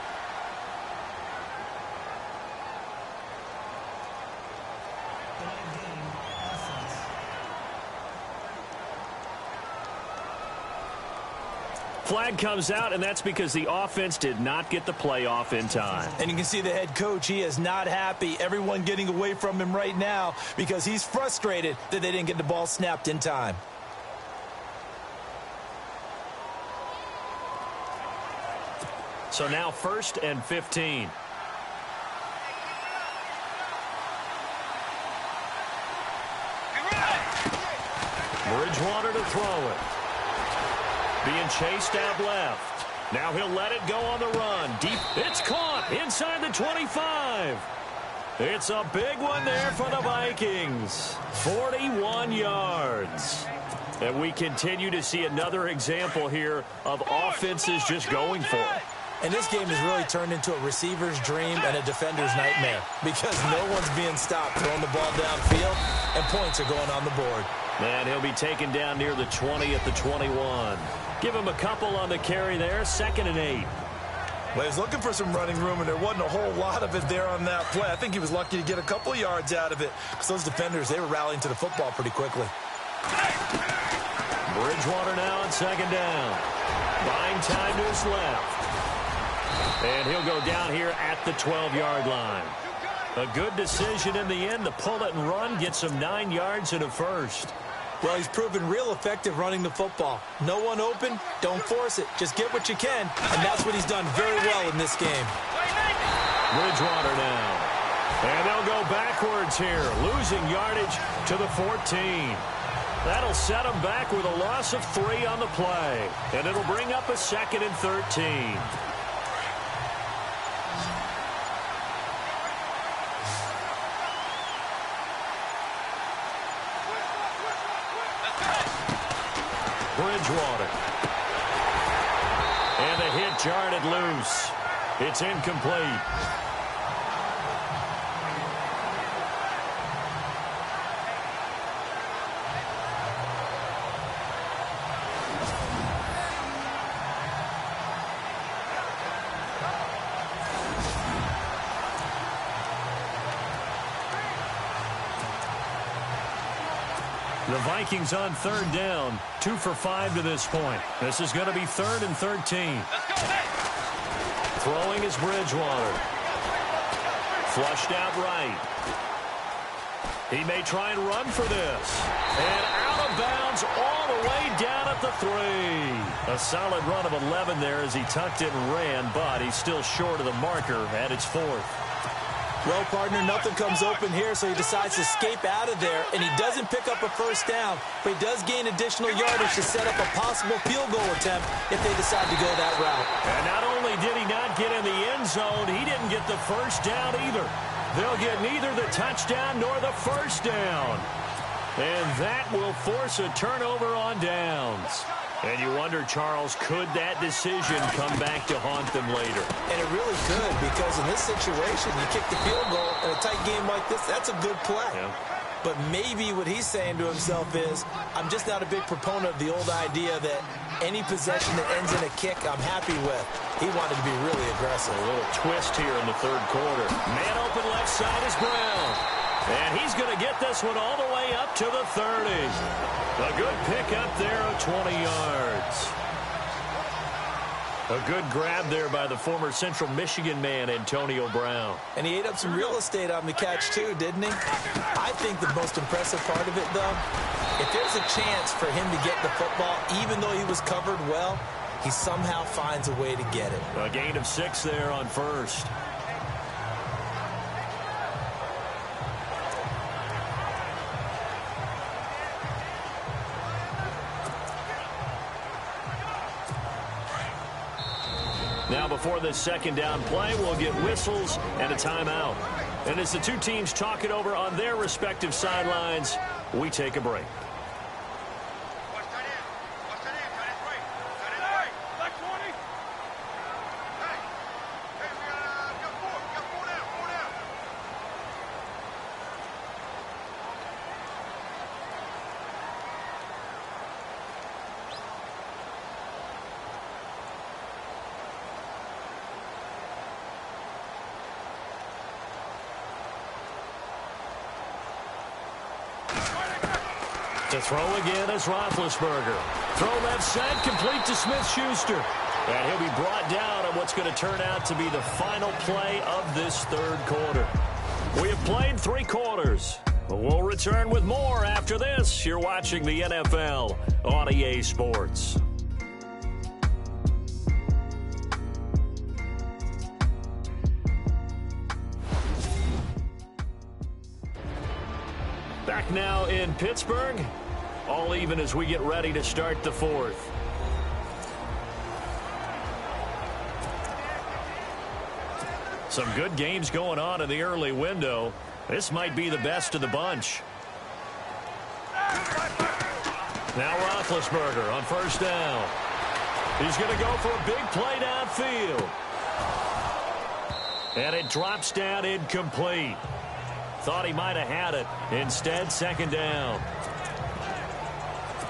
Flag comes out, and that's because the offense did not get the play off in time. And you can see the head coach, he is not happy. Everyone getting away from him right now because he's frustrated that they didn't get the ball snapped in time. So now 1st and 15. Bridgewater to throw it. Being chased out left. Now he'll let it go on the run. Deep. It's caught inside the 25. It's a big one there for the Vikings. 41 yards. And we continue to see another example here of offenses just going for it. And this game has really turned into a receiver's dream and a defender's nightmare because no one's being stopped throwing the ball downfield, and points are going on the board. And he'll be taken down near the 20 at the 21. Give him a couple on the carry there, 2nd and 8. Well, he was looking for some running room, and there wasn't a whole lot of it there on that play. I think he was lucky to get a couple yards out of it because those defenders, they were rallying to the football pretty quickly. Bridgewater now on 2nd down. Buying time to his left. And he'll go down here at the 12-yard line. A good decision in the end to pull it and run, get some 9 yards and a first. Well, he's proven real effective running the football. No one open, don't force it. Just get what you can, and that's what he's done very well in this game. Bridgewater now. And they'll go backwards here, losing yardage to the 14. That'll set them back with a loss of 3 on the play. And it'll bring up a 2nd and 13. Bridgewater. And the hit jarred it loose. It's incomplete. The Vikings on third down, 2 for 5 to this point. This is going to be 3rd and 13. Throwing is Bridgewater. Flushed out right. He may try and run for this. And out of bounds all the way down at the 3. A solid run of 11 there as he tucked it and ran, but he's still short of the marker at its 4th. Well, partner, nothing comes open here, so he decides to escape out of there, and he doesn't pick up a first down, but he does gain additional yardage to set up a possible field goal attempt if they decide to go that route. And not only did he not get in the end zone, he didn't get the first down either. They'll get neither the touchdown nor the first down. And that will force a turnover on downs. And you wonder, Charles, could that decision come back to haunt them later? And it really could, because in this situation, you kick the field goal in a tight game like this, that's a good play. Yeah. But maybe what he's saying to himself is, I'm just not a big proponent of the old idea that any possession that ends in a kick, I'm happy with. He wanted to be really aggressive. A little twist here in the 3rd quarter. Man open left side is Brown. And he's going to get this one all the way up to the 30. A good pickup there of 20 yards. A good grab there by the former Central Michigan man, Antonio Brown. And he ate up some real estate on the catch, too, didn't he? I think the most impressive part of it, though, if there's a chance for him to get the football, even though he was covered well, he somehow finds a way to get it. A gain of 6 there on first. Now, before this second down play, we'll get whistles and a timeout. And as the two teams talk it over on their respective sidelines, we take a break. To throw again is Roethlisberger. Throw left side, complete to Smith-Schuster. And he'll be brought down on what's going to turn out to be the final play of this 3rd quarter. We have played 3 quarters. We'll return with more after this. You're watching the NFL on EA Sports. Back now in Pittsburgh, all even as we get ready to start the 4th. Some good games going on in the early window. This might be the best of the bunch. Now Roethlisberger on first down. He's going to go for a big play downfield. And it drops down incomplete. Thought he might have had it. Instead, second down.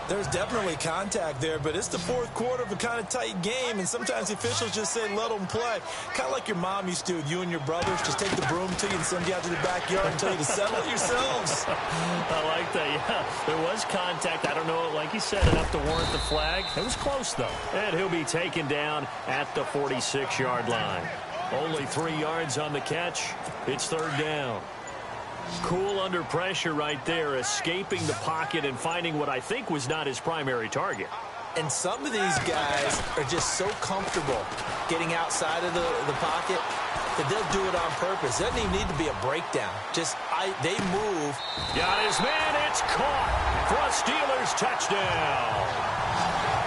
There's definitely contact there, but it's the 4th quarter of a kind of tight game, and sometimes the officials just say, let them play. Kind of like your mom used to with you and your brothers. Just take the broom to you and send you out to the backyard and tell you to settle it yourselves. I like that, yeah. There was contact. I don't know, like you said, enough to warrant the flag. It was close, though. And he'll be taken down at the 46-yard line. Only 3 yards on the catch. It's 3rd down. Cool under pressure right there, escaping the pocket and finding what I think was not his primary target. And some of these guys are just so comfortable getting outside of the pocket that they'll do it on purpose. It doesn't even need to be a breakdown. They move. Got his man. It's caught for a Steelers touchdown.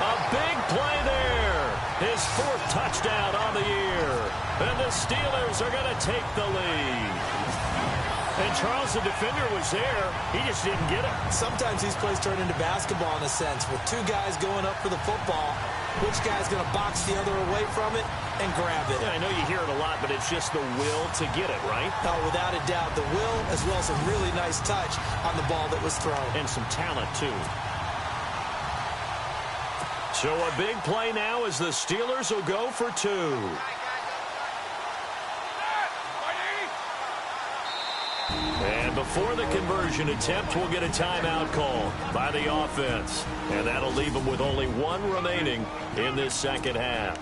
A big play there. His 4th touchdown on the year. And the Steelers are going to take the lead. And And Charles, the defender, was there. He just didn't get it. Sometimes these plays turn into basketball in a sense. With two guys going up for the football, which guy's going to box the other away from it and grab it? Yeah, I know you hear it a lot, but it's just the will to get it, right? No, without a doubt, the will as well as a really nice touch on the ball that was thrown. And some talent, too. So a big play now as the Steelers will go for two. And before the conversion attempt, we'll get a timeout call by the offense. And that'll leave them with only one remaining in this second half.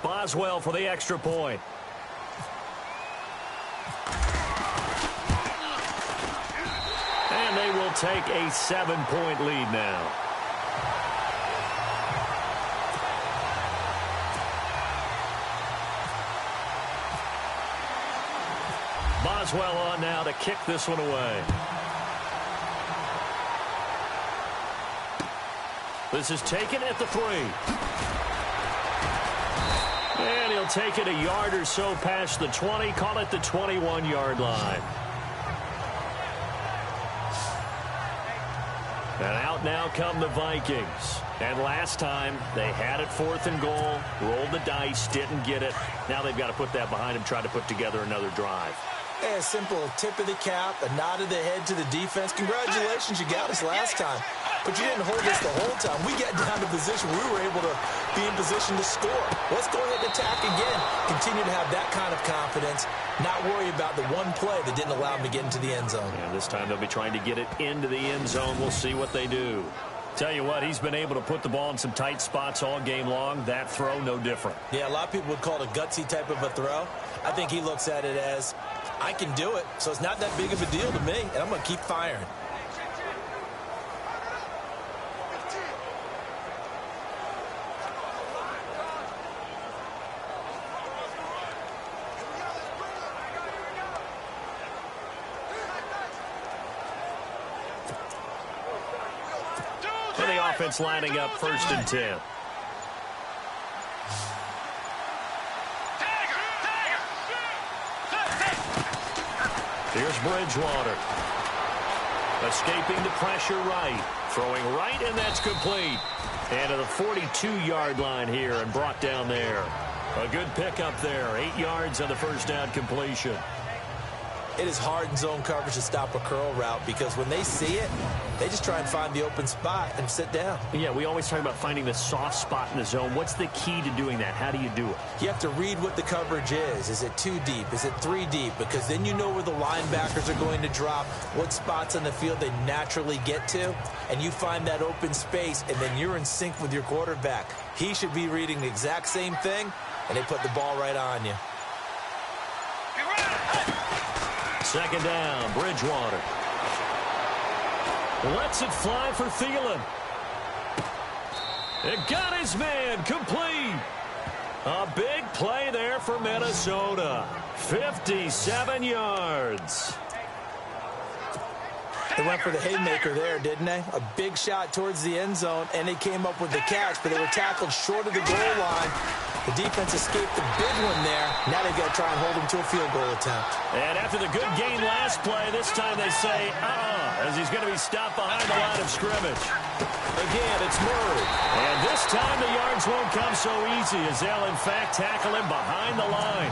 Boswell for the extra point. And they will take a 7-point lead now. Boswell on now to kick this one away. This is taken at the 3. And he'll take it a yard or so past the 20, call it the 21-yard line. And out now come the Vikings. And last time, they had it 4th and goal, rolled the dice, didn't get it. Now they've got to put that behind them, try to put together another drive. A simple tip of the cap, a nod of the head to the defense. Congratulations, you got us last time. But you didn't hold us the whole time. We got down to position. We were able to be in position to score. Let's go ahead and attack again. Continue to have that kind of confidence. Not worry about the one play that didn't allow them to get into the end zone. And this time they'll be trying to get it into the end zone. We'll see what they do. Tell you what, he's been able to put the ball in some tight spots all game long. That throw, no different. Yeah, a lot of people would call it a gutsy type of a throw. I think he looks at it as, I can do it, so it's not that big of a deal to me, and I'm going to keep firing. And the offense lining up 1st and 10. Here's Bridgewater. Escaping the pressure right. Throwing right, and that's complete. And to the 42-yard line here and brought down there. A good pickup there. 8 yards on the first down completion. It is hard in zone coverage to stop a curl route because when they see it, they just try and find the open spot and sit down. Yeah, we always talk about finding the soft spot in the zone. What's the key to doing that? How do you do it? You have to read what the coverage is. Is it 2 deep? Is it 3 deep? Because then you know where the linebackers are going to drop, what spots on the field they naturally get to, and you find that open space, and then you're in sync with your quarterback. He should be reading the exact same thing, and they put the ball right on you. Second down, Bridgewater. Lets it fly for Thielen. It got his man complete. A big play there for Minnesota. 57 yards. They went for the haymaker there, didn't they? A big shot towards the end zone, and they came up with the catch, but they were tackled short of the goal line. The defense escaped the big one there. Now they've got to try and hold them to a field goal attempt. And after the good gain last play, this time they say, as he's going to be stopped behind the line of scrimmage. Again, it's Murray. And this time the yards won't come so easy as they'll, in fact, tackle him behind the line.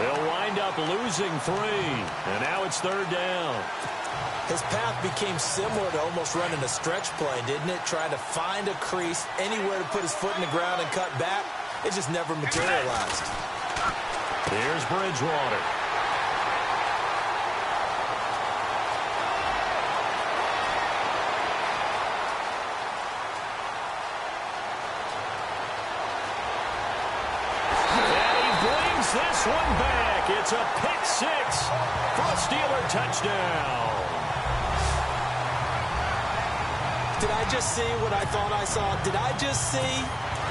They'll wind up losing 3. And now it's 3rd down. His path became similar to almost running a stretch play, didn't it? Trying to find a crease, anywhere to put his foot in the ground and cut back. It just never materialized. Here's Bridgewater. And he brings this one back. It's a pick 6 for a Steeler touchdown. Did I just see what I thought I saw? Did I just see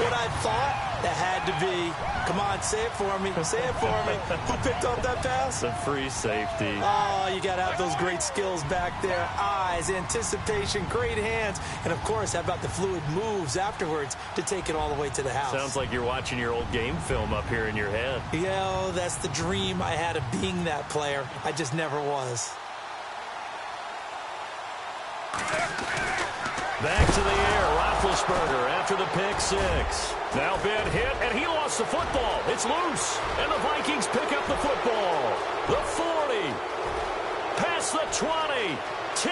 what I thought? That had to be. Come on, say it for me. Say it for me. Who picked up that pass? The free safety. Oh, you got to have those great skills back there. Eyes, anticipation, great hands. And, of course, how about the fluid moves afterwards to take it all the way to the house? Sounds like you're watching your old game film up here in your head. Yeah, that's the dream I had of being that player. I just never was. Back to the air, Roethlisberger after the pick six. Now Ben hit, and he lost the football. It's loose, and the Vikings pick up the football. The 40, past the 20, 10.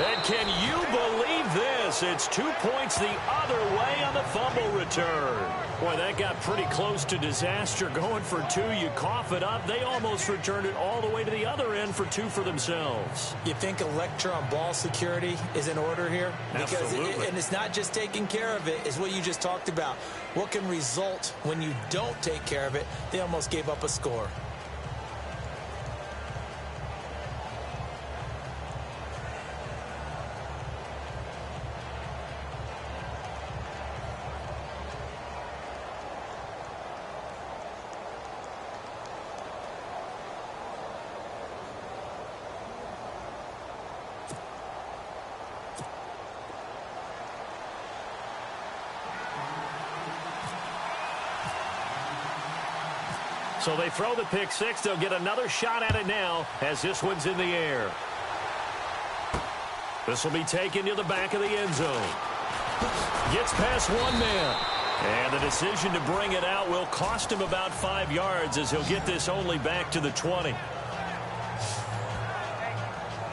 And can you believe this? It's 2 points the other way on the fumble return. Boy, that got pretty close to disaster. Going for two, you cough it up. They almost returned it all the way to the other end for two for themselves. You think a lecture on ball security is in order here? Absolutely. And it's not just taking care of it. It's what you just talked about. What can result when you don't take care of it? They almost gave up a score. So they throw the pick six. They'll get another shot at it now as this one's in the air. This will be taken to the back of the end zone. Gets past one man. And the decision to bring it out will cost him about 5 yards as he'll get this only back to the 20.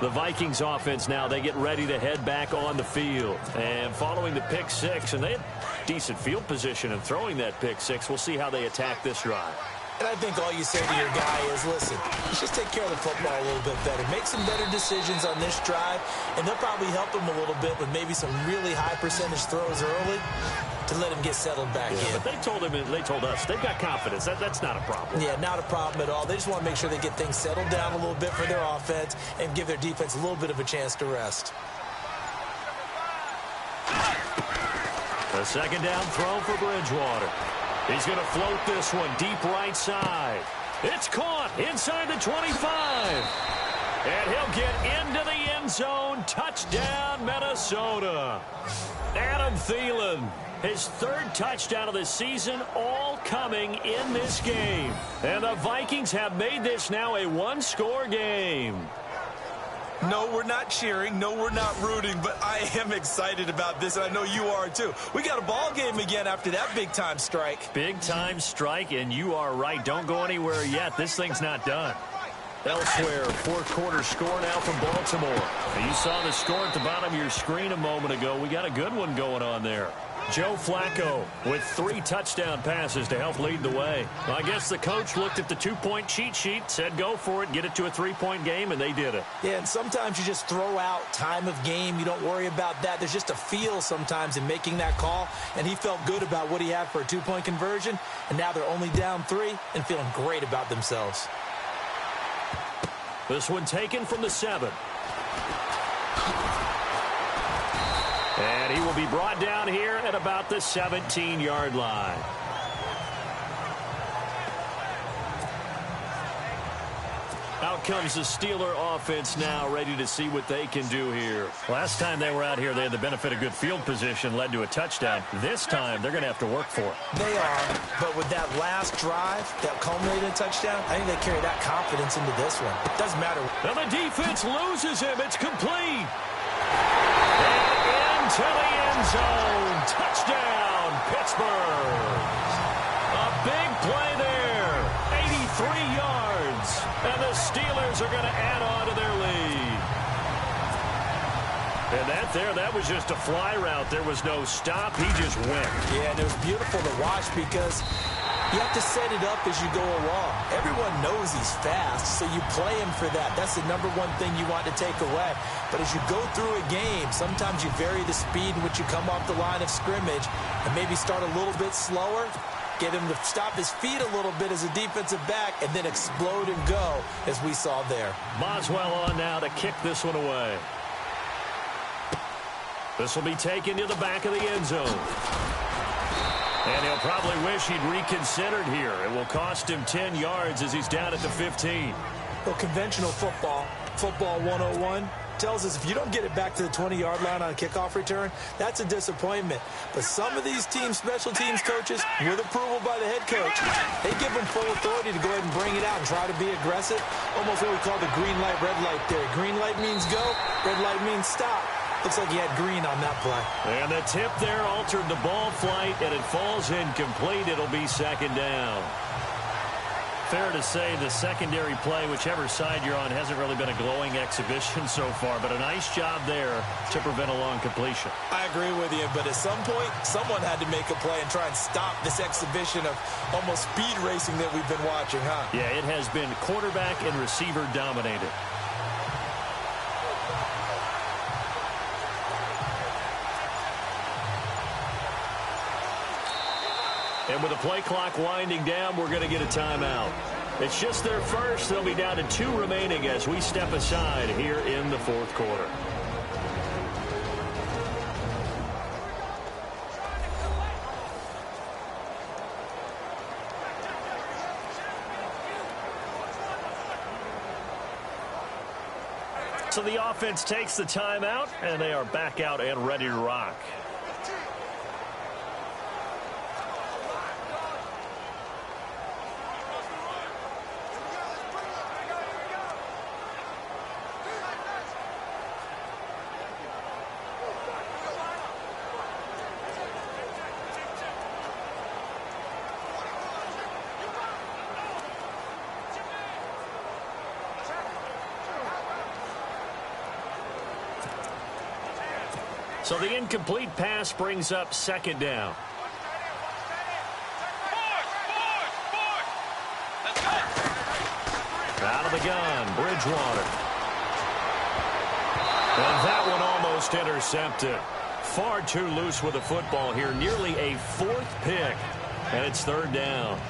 The Vikings offense now, they get ready to head back on the field. And following the pick six, and they had decent field position in throwing that pick six. We'll see how they attack this drive. And I think all you say to your guy is, listen, let's just take care of the football a little bit better. Make some better decisions on this drive, and they'll probably help him a little bit with maybe some really high percentage throws early to let him get settled back in. But they told him, and they told us, they've got confidence. That's not a problem. Yeah, not a problem at all. They just want to make sure they get things settled down a little bit for their offense and give their defense a little bit of a chance to rest. A second down throw for Bridgewater. He's going to float this one deep right side. It's caught inside the 25. And he'll get into the end zone. Touchdown, Minnesota. Adam Thielen, his third touchdown of the season, all coming in this game. And the Vikings have made this now a one-score game. No, we're not cheering. No, we're not rooting. But I am excited about this, and I know you are too. We got a ball game again after that big-time strike. Big-time strike, and you are right. Don't go anywhere yet. This thing's not done. Elsewhere, fourth quarter score now from Baltimore. And you saw the score at the bottom of your screen a moment ago. We got a good one going on there. Joe Flacco with 3 touchdown passes to help lead the way. Well, I guess the coach looked at the 2-point cheat sheet, said go for it, get it to a 3-point game, and they did it. Yeah, and sometimes you just throw out time of game. You don't worry about that. There's just a feel sometimes in making that call, and he felt good about what he had for a 2-point conversion, and now they're only down 3 and feeling great about themselves. This one taken from the 7. And he will be brought down here at about the 17-yard line. Out comes the Steeler offense now, ready to see what they can do here. Last time they were out here, they had the benefit of good field position, led to a touchdown. This time, they're going to have to work for it. They are, but with that last drive that culminated in a touchdown, I think they carry that confidence into this one. It doesn't matter. Now the defense loses him. It's complete. And into the end zone. Touchdown, Pittsburgh. A big play there. 83 yards. And the Steelers are going to add on to their lead. And that was just a fly route. There was no stop. He just went. Yeah, and it was beautiful to watch because you have to set it up as you go along. Everyone knows he's fast, so you play him for that. That's the number one thing you want to take away. But as you go through a game, sometimes you vary the speed in which you come off the line of scrimmage and maybe start a little bit slower, get him to stop his feet a little bit as a defensive back, and then explode and go, as we saw there. Boswell on now to kick this one away. This will be taken to the back of the end zone. And he'll probably wish he'd reconsidered here. It will cost him 10 yards as he's down at the 15. Well, conventional football 101, tells us if you don't get it back to the 20-yard line on a kickoff return, that's a disappointment. But some of these special teams coaches, with approval by the head coach, they give them full authority to go ahead and bring it out and try to be aggressive. Almost what we call the green light, red light theory. Green light means go, red light means stop. Looks like he had green on that play. And the tip there altered the ball flight, and it falls incomplete. It'll be second down. Fair to say the secondary play, whichever side you're on, hasn't really been a glowing exhibition so far, but a nice job there to prevent a long completion. I agree with you, but at some point, someone had to make a play and try and stop this exhibition of almost speed racing that we've been watching, huh? Yeah, it has been quarterback and receiver dominated. And with the play clock winding down, we're going to get a timeout. It's just their first. They'll be down to 2 remaining as we step aside here in the fourth quarter. So the offense takes the timeout, and they are back out and ready to rock. So the incomplete pass brings up second down. Out of the gun, Bridgewater. And that one almost intercepted. Far too loose with the football here. Nearly a 4th pick. And it's third down.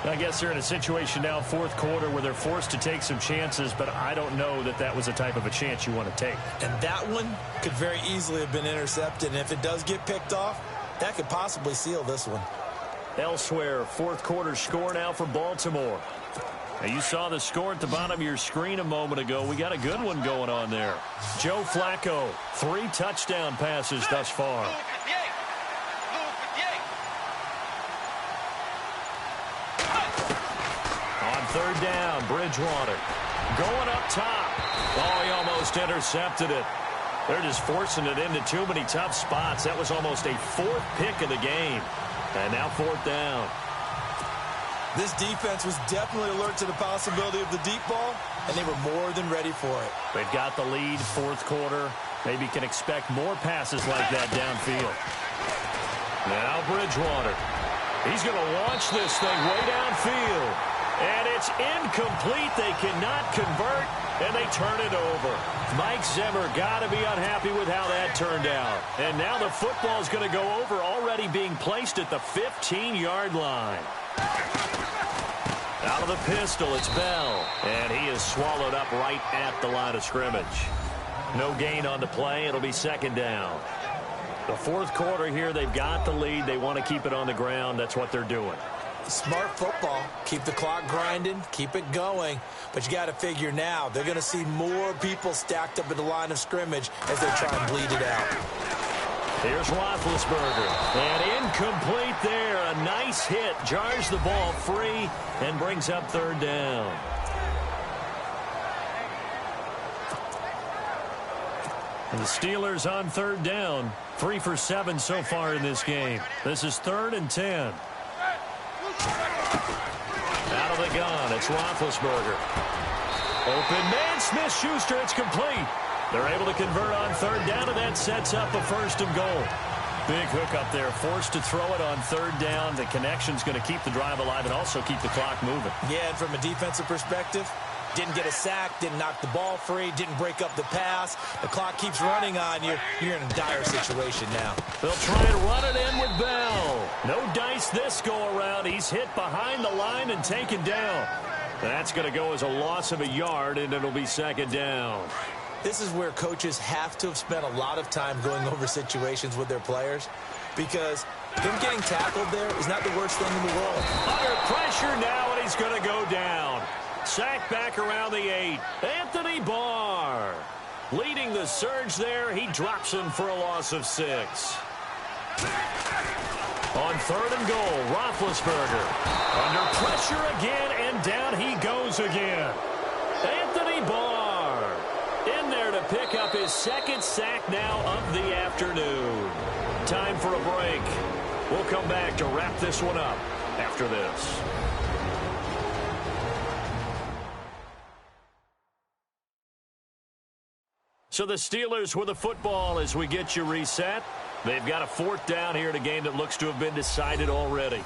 I guess they're in a situation now, fourth quarter, where they're forced to take some chances, but I don't know that that was the type of a chance you want to take. And that one could very easily have been intercepted, and if it does get picked off, that could possibly seal this one. Elsewhere, fourth quarter score now for Baltimore. Now, you saw the score at the bottom of your screen a moment ago. We got a good one going on there. Joe Flacco, 3 touchdown passes thus far. Third down, Bridgewater. Going up top. Oh, he almost intercepted it. They're just forcing it into too many tough spots. That was almost a 4th pick of the game. And now fourth down. This defense was definitely alert to the possibility of the deep ball, and they were more than ready for it. They've got the lead, fourth quarter. Maybe can expect more passes like that downfield. Now Bridgewater. He's going to launch this thing way downfield. And it's incomplete. They cannot convert, and they turn it over. Mike Zimmer got to be unhappy with how that turned out. And now the football is going to go over, already being placed at the 15-yard line. Out of the pistol, it's Bell. And he is swallowed up right at the line of scrimmage. No gain on the play. It'll be second down. The fourth quarter here, they've got the lead. They want to keep it on the ground. That's what they're doing. Smart football. Keep the clock grinding. Keep it going. But you got to figure now, they're going to see more people stacked up at the line of scrimmage as they try and bleed it out. Here's Roethlisberger. And incomplete there. A nice hit. Jars the ball free and brings up third down. And the Steelers on third down. 3 for 7 so far in this game. This is 3rd and 10. Out of the gun, it's Roethlisberger. Open man, Smith-Schuster, it's complete. They're able to convert on third down, and that sets up a 1st and goal. Big hook up there, forced to throw it on third down. The connection's going to keep the drive alive and also keep the clock moving. Yeah, and from a defensive perspective, didn't get a sack, didn't knock the ball free, didn't break up the pass. The clock keeps running on you. You're in a dire situation now. They'll try and run it in with Bell. No dice this go-around. He's hit behind the line and taken down. That's going to go as a loss of a yard, and it'll be second down. This is where coaches have to have spent a lot of time going over situations with their players, because Him getting tackled there is not the worst thing in the world. Under pressure now, and he's going to go down. Sacked back around the 8. Anthony Barr leading the surge there. He drops him for a loss of 6. On 3rd and goal, Roethlisberger under pressure again, and down he goes again. Anthony Barr in there to pick up his 2nd sack now of the afternoon. Time for a break. We'll come back to wrap this one up after this. So the Steelers with the football as we get you reset. They've got a 4th down here in a game that looks to have been decided already.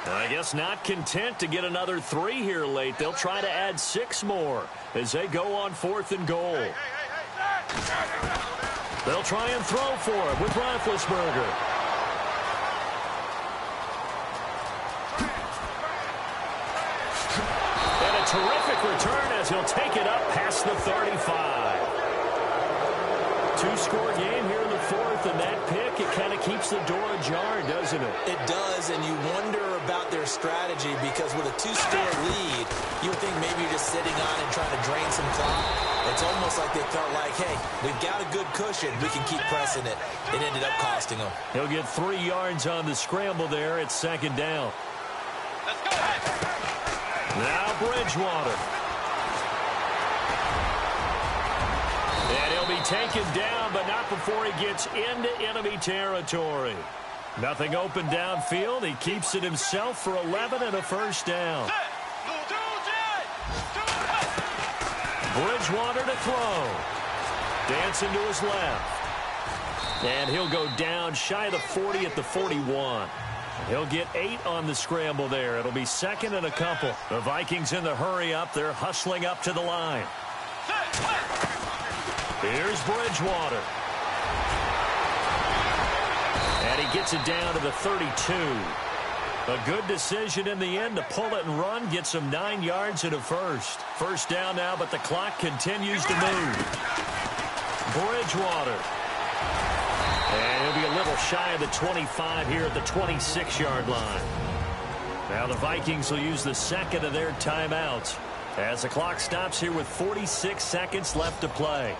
I guess not content to get another 3 here late. They'll try to add 6 more as they go on 4th and goal. They'll try and throw for it with Roethlisberger. And a terrific return as he'll take it up past the 35. 2-score game here in the 4th, and that pick, it kind of keeps the door ajar, doesn't it? It does, and you wonder about their strategy because with a 2-score lead, you would think maybe you're just sitting on and trying to drain some clock. It's almost like they felt like, hey, we've got a good cushion. We can keep pressing it. It ended up costing them. He'll get 3 yards on the scramble there. It's 2nd down. Let's go ahead. Now Bridgewater. And he'll be taken down, but not before he gets into enemy territory. Nothing open downfield. He keeps it himself for 11 and a 1st down. Bridgewater to throw. Dancing to his left. And he'll go down shy of the 40 at the 41. He'll get 8 on the scramble there. It'll be 2nd and a couple. The Vikings in the hurry up. They're hustling up to the line. Here's Bridgewater. And he gets it down to the 32. A good decision in the end to pull it and run. Gets him 9 yards and a 1st. 1st down now, but the clock continues to move. Bridgewater. And he'll be a little shy of the 25 here at the 26-yard line. Now the Vikings will use the 2nd of their timeouts as the clock stops here with 46 seconds left to play.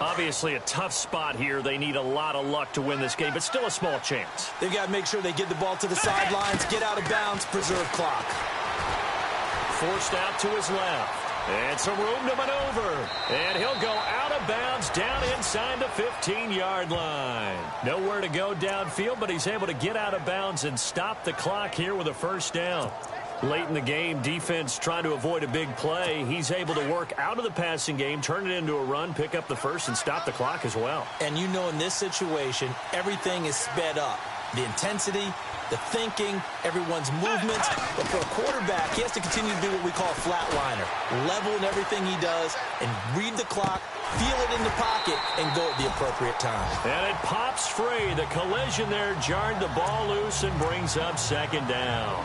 Obviously a tough spot here. They need a lot of luck to win this game, but still a small chance. They've got to make sure they get the ball to the sidelines, get out of bounds, preserve clock. Forced out to his left. And some room to maneuver. And he'll go out of bounds down inside the 15-yard line. Nowhere to go downfield, but he's able to get out of bounds and stop the clock here with a 1st down. Late in the game, defense trying to avoid a big play. He's able to work out of the passing game, turn it into a run, pick up the 1st, and stop the clock as well. And you know in this situation, everything is sped up. The intensity, the thinking, everyone's movements. But for a quarterback, he has to continue to do what we call a flatliner. Level in everything he does and read the clock, feel it in the pocket, and go at the appropriate time. And it pops free. The collision there jarred the ball loose and brings up 2nd down.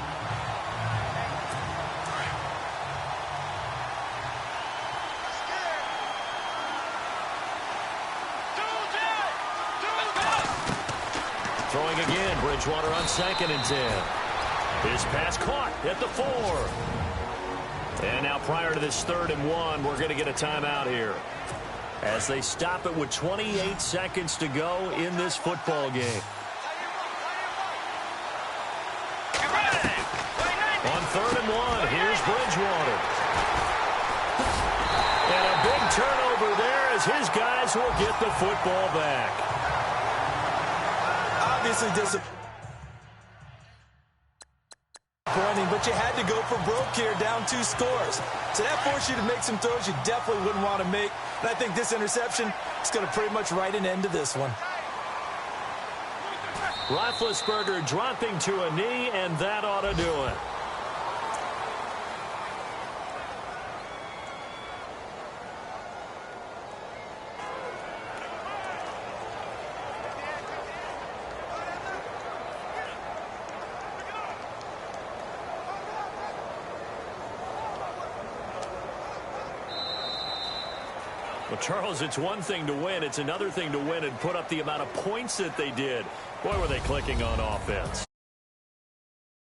Throwing again, Bridgewater on 2nd and 10. His pass caught at the 4. And now prior to this 3rd and 1, we're going to get a timeout here as they stop it with 28 seconds to go in this football game. On 3rd and 1, here's Bridgewater. And a big turnover there as his guys will get the football back. Obviously disappointing, but you had to go for broke here, down 2 scores. So that forced you to make some throws you definitely wouldn't want to make. And I think this interception is going to pretty much write an end to this one. Roethlisberger dropping to a knee, and that ought to do it. Well, Charles, it's one thing to win. It's another thing to win and put up the amount of points that they did. Boy, were they clicking on offense.